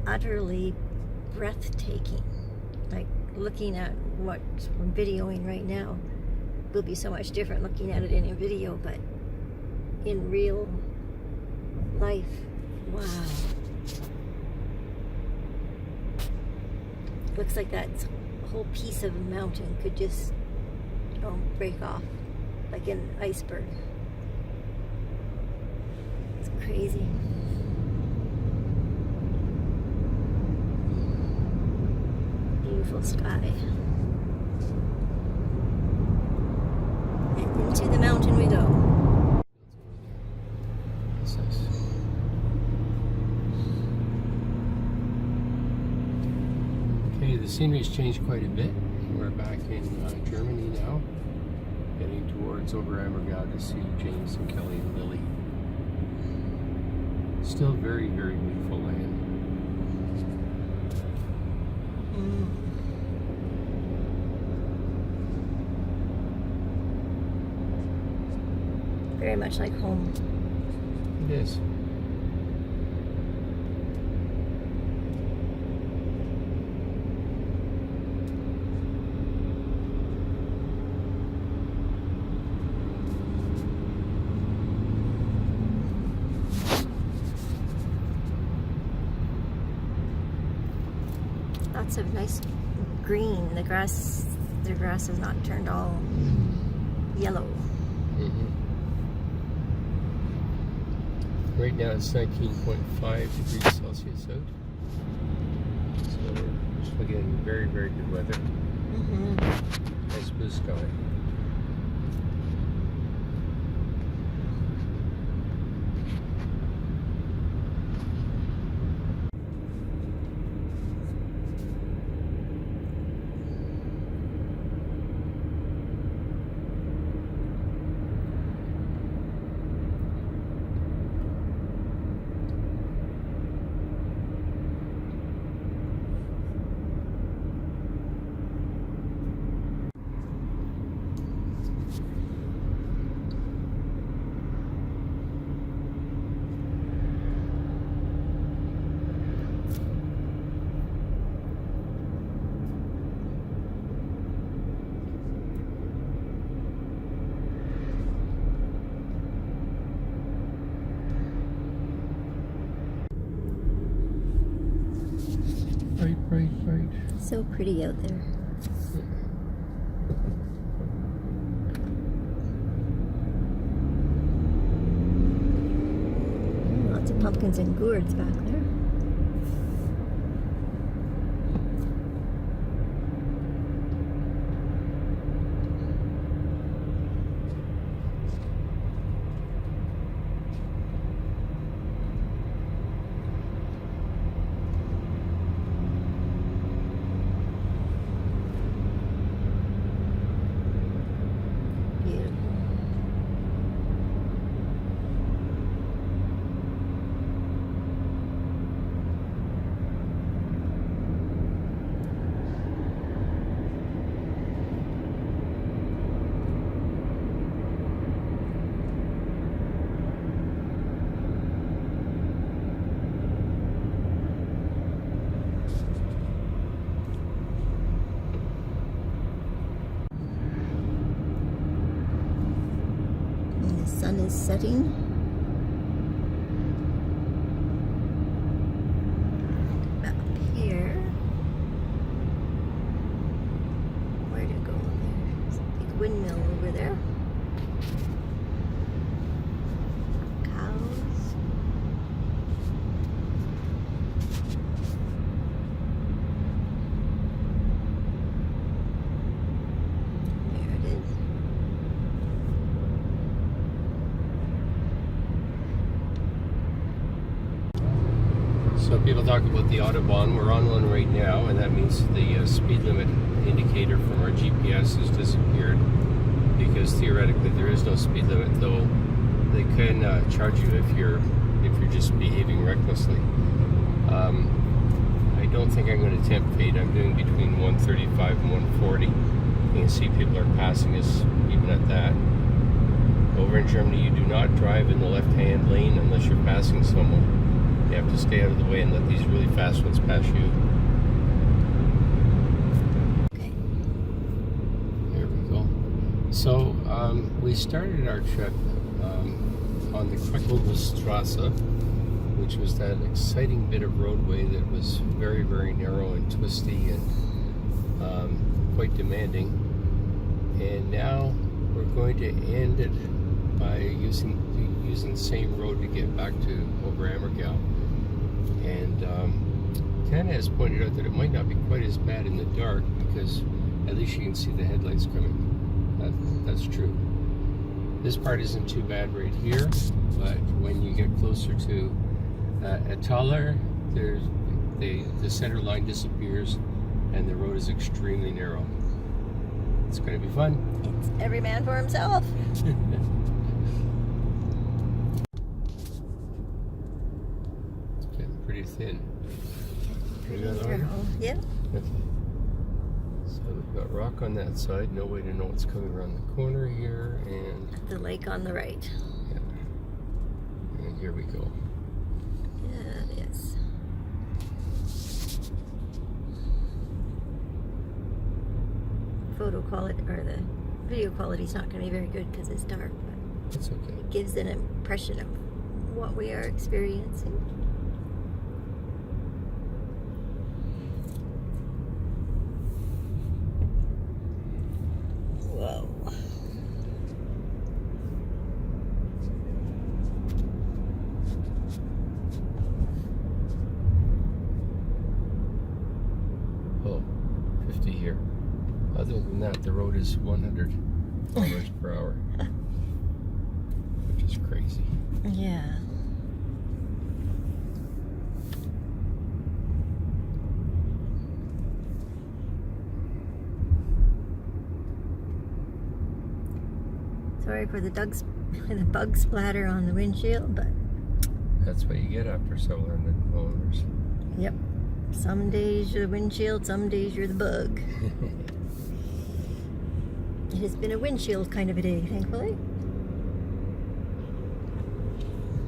utterly breathtaking. Like looking at what I'm videoing right now will be so much different looking at it in a video, but in real life, wow. Looks like that whole piece of a mountain could just break off like an iceberg. It's crazy. Beautiful sky. And into the mountain we go. That's nice. Okay, the scenery's changed quite a bit. We're back in Germany now, heading towards Oberammergau to see James and Kelly and Lily. Still very, very beautiful land. Very much like home. It is. Lots of nice green. The grass is not turned all yellow. Right now it's 19.5 degrees Celsius out. So we're still getting very, very good weather. Nice blue sky. Right. So pretty out there. Lots of pumpkins and gourds back there. Sun is setting. Up here, where to go? There's a big windmill over there. Cows. There it is. So people talk about the Autobahn. We're on one right now, and that means the speed limit indicator from our GPS has disappeared because theoretically there is no speed limit, though they can charge you if you're just behaving recklessly. I don't think I'm going to tempt fate. I'm doing between 135 and 140. You can see people are passing us even at that. Over in Germany, you do not drive in the left-hand lane unless you're passing someone. You have to stay out of the way and let these really fast ones pass you. Okay. There we go. So we started our trip on the Straße, which was that exciting bit of roadway that was very, very narrow and twisty and quite demanding. And now we're going to end it by using the same road to get back to Oberammergau. And Tana has pointed out that it might not be quite as bad in the dark because at least you can see the headlights coming. That's true. This part isn't too bad right here, but when you get closer to Etaler, the center line disappears and the road is extremely narrow. It's going to be fun. It's every man for himself. It's getting pretty thin. Pretty You got it on? narrow. Yeah. Okay. So we've got rock on that side, no way to know what's coming around the corner here, and The lake on the right. yeah. And here we go. Yeah, it is. Photo quality, or the video quality is not going to be very good because it's dark, but It's okay. it gives an impression of what we are experiencing. Whoa. Oh, 50 here. Other than that, the road is 100 kilometers per hour, which is crazy. Yeah. Sorry for the bug splatter on the windshield, but That's what you get after several hundred kilometers. yep. Some days you're the windshield, some days you're the bug. It has been a windshield kind of a day, thankfully.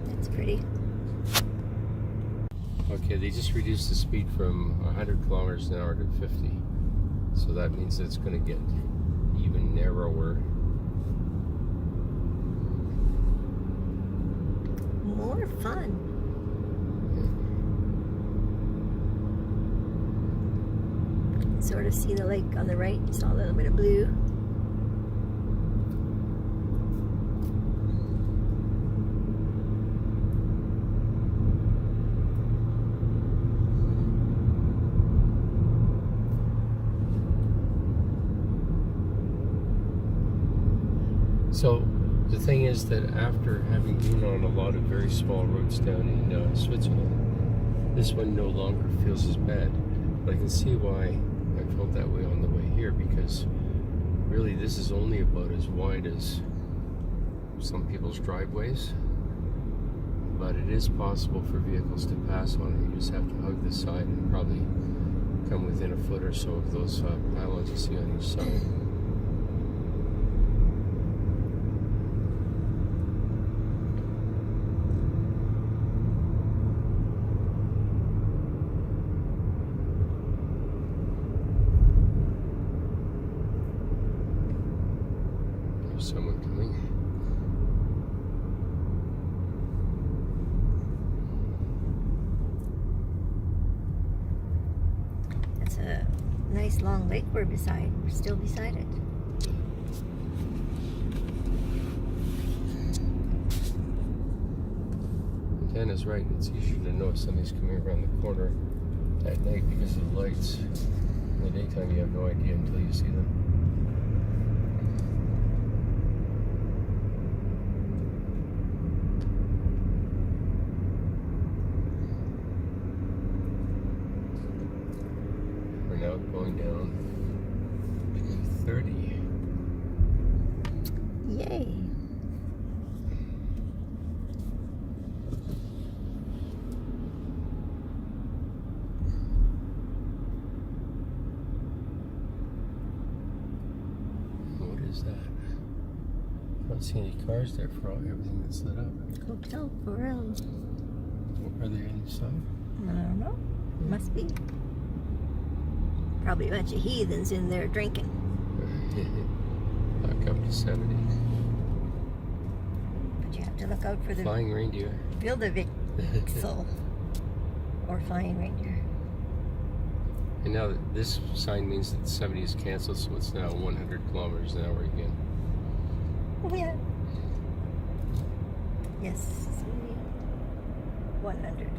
That's pretty. Okay, they just reduced the speed from 100 kilometers an hour to 50. So that means it's going to get even narrower. More fun. Sort of see the lake on the right. You saw a little bit of blue. So the thing is that after having been on a lot of very small roads down in Switzerland, this one no longer feels as bad. But I can see why I felt that way on the way here, because really this is only about as wide as some people's driveways. But it is possible for vehicles to pass on it. You just have to hug the side and probably come within a foot or so of those pylons you see on each side. Someone coming. That's a nice long lake we're still beside it. Antenna's right, it's easier to know if somebody's coming around the corner at night because of the lights. In the daytime you have no idea until you see them. We're now going down to 30. Yay. don't see any cars there for everything that's lit up. Hotel Corral. Are there inside? I don't know. Must be. Probably a bunch of heathens in there drinking. Back up to 70. But you have to look out for the Flying reindeer. Wilderwixel. Or flying reindeer. And now this sign means that 70 is canceled, so it's now 100 kilometers an hour again. Oh, yeah. Yes. 100.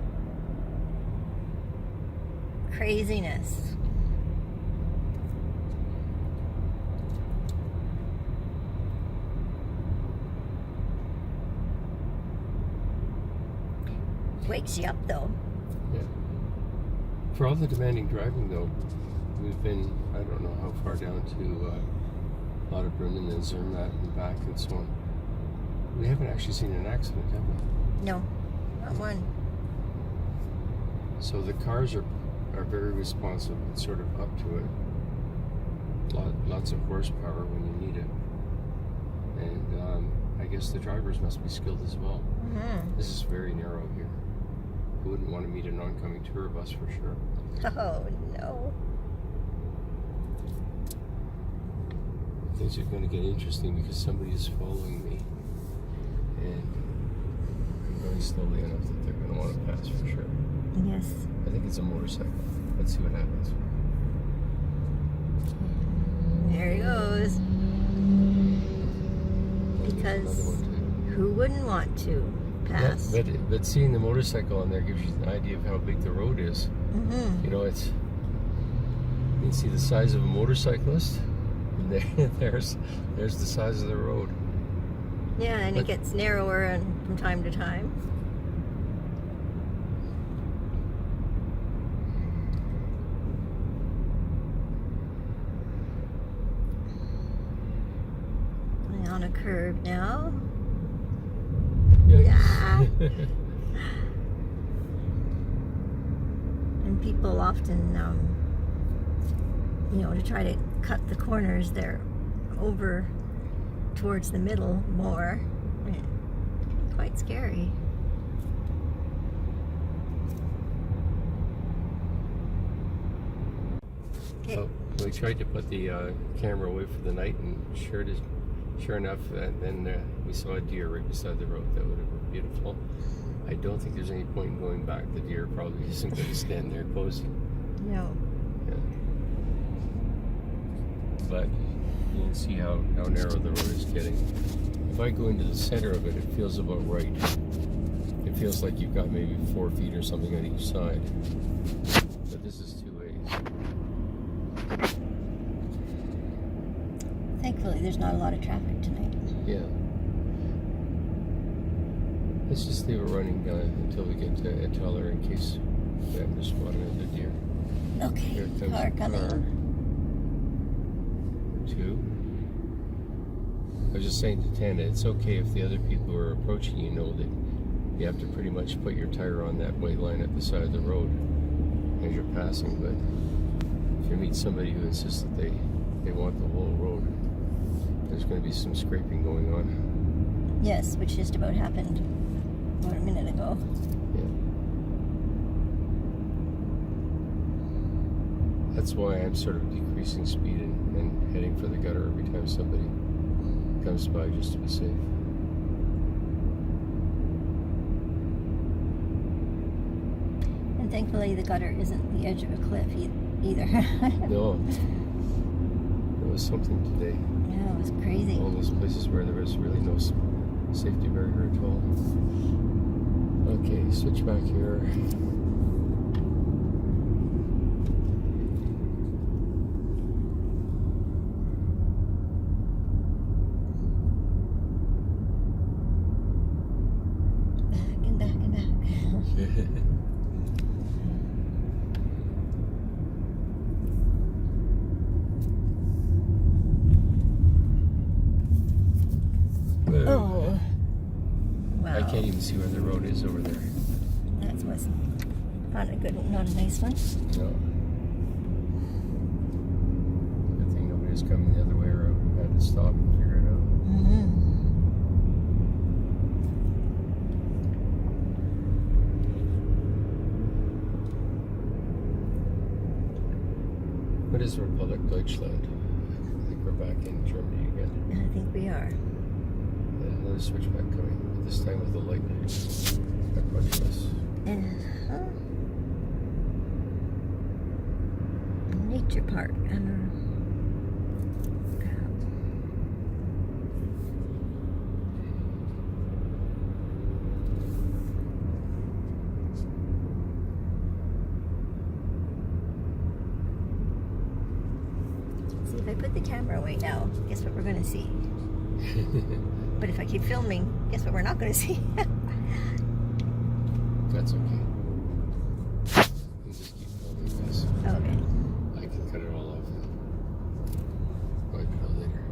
Craziness. Wakes you up though. Yeah. For all the demanding driving though, we've been, I don't know how far down to Oberammergau and then Zermatt and back and so on. We haven't actually seen an accident, have we? No, not one. So the cars are very responsive and sort of up to it. Lots of horsepower when you need it. And I guess the drivers must be skilled as well. Mm-hmm. This is very narrow here. I wouldn't want to meet an oncoming tour bus for sure. Oh no. Things are going to get interesting because somebody is following me. And I'm going slowly enough that they're going to want to pass for sure. Yes. I think it's a motorcycle. Let's see what happens. There he goes. Another Because one too. who wouldn't want to pass? Yeah, but seeing the motorcycle on there gives you an idea of how big the road is. Mm-hmm. You know, you can see the size of a motorcyclist. And there's the size of the road. Yeah, and it gets narrower and from time to time. On a curve now. Yeah. And people often, to try to cut the corners, they're over towards the middle more. Quite scary. Okay. So we tried to put the camera away for the night, and sure enough, then we saw a deer right beside the road. That would have been beautiful. I don't think there's any point in going back. The deer probably isn't going to stand there posing. No. Yeah. But you can see how narrow the road is getting. If I go into the center of it, it feels about right. It feels like you've got maybe 4 feet or something on each side. But this is 2 ways. Thankfully, there's not a lot of traffic tonight. Yeah. Let's just leave it running until we get to Eteller in case we happen to spot another deer. Okay, Here comes car the coming. car. 2. I was just saying to Tana, it's okay if the other people who are approaching you know that you have to pretty much put your tire on that white line at the side of the road as you're passing, but if you meet somebody who insists that they want the whole road, there's going to be some scraping going on. Yes, which just about happened about a minute ago. Yeah. That's why I'm sort of decreasing speed and heading for the gutter every time somebody comes by, just to be safe. And thankfully the gutter isn't the edge of a cliff either. No. It was something today. Yeah, it was crazy. All those places where there was really no safety barrier at all. Okay, switch back here. Back and back and back. Oh. Wow. I can't even see where the road is over there. That was not a good one, not a nice one. No. Good thing nobody's coming the other way around. We had to stop and figure it out. Mm-hmm. What is Republic Deutschland? I think we're back in Germany again. I think we are. And another switchback coming, but this time with the light. Not much less. Nature park. See, if I put the camera away now, guess what we're going to see? But if I keep filming, guess what we're not going to see? That's okay. You just keep filming this. Okay. I can cut it all off then. Wipe it out later.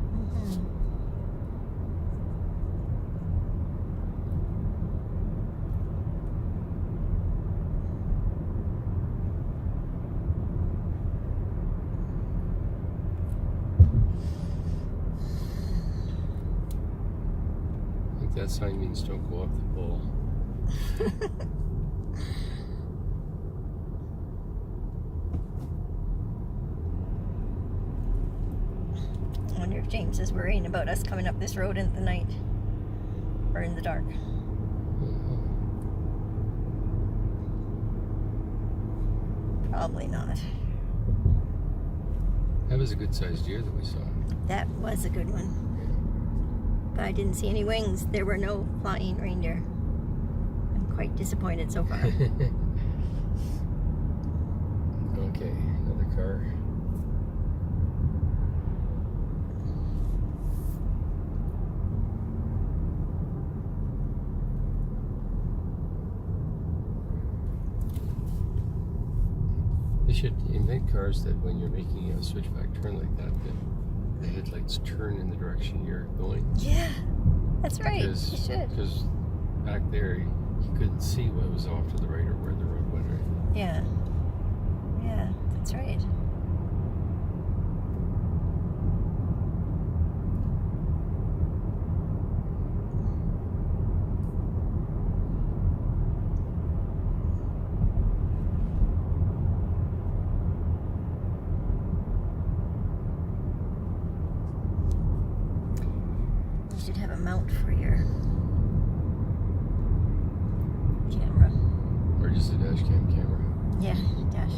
I think that sign means don't go up the pole. I wonder if James is worrying about us coming up this road in the night or in the dark. Probably not. That was a good sized deer that we saw. That was a good one. But I didn't see any wings. There were no flying reindeer. I'm quite disappointed so far. Okay, another car. They should invent cars that when you're making a switchback turn like that, the headlights turn in the direction you're going. Yeah, that's right. You should. Because back there, you couldn't see what was off to the right or where the road went, right? Yeah. Yeah, that's right. You should have a mount for your camera. Or just a dash cam camera. Yeah, dash.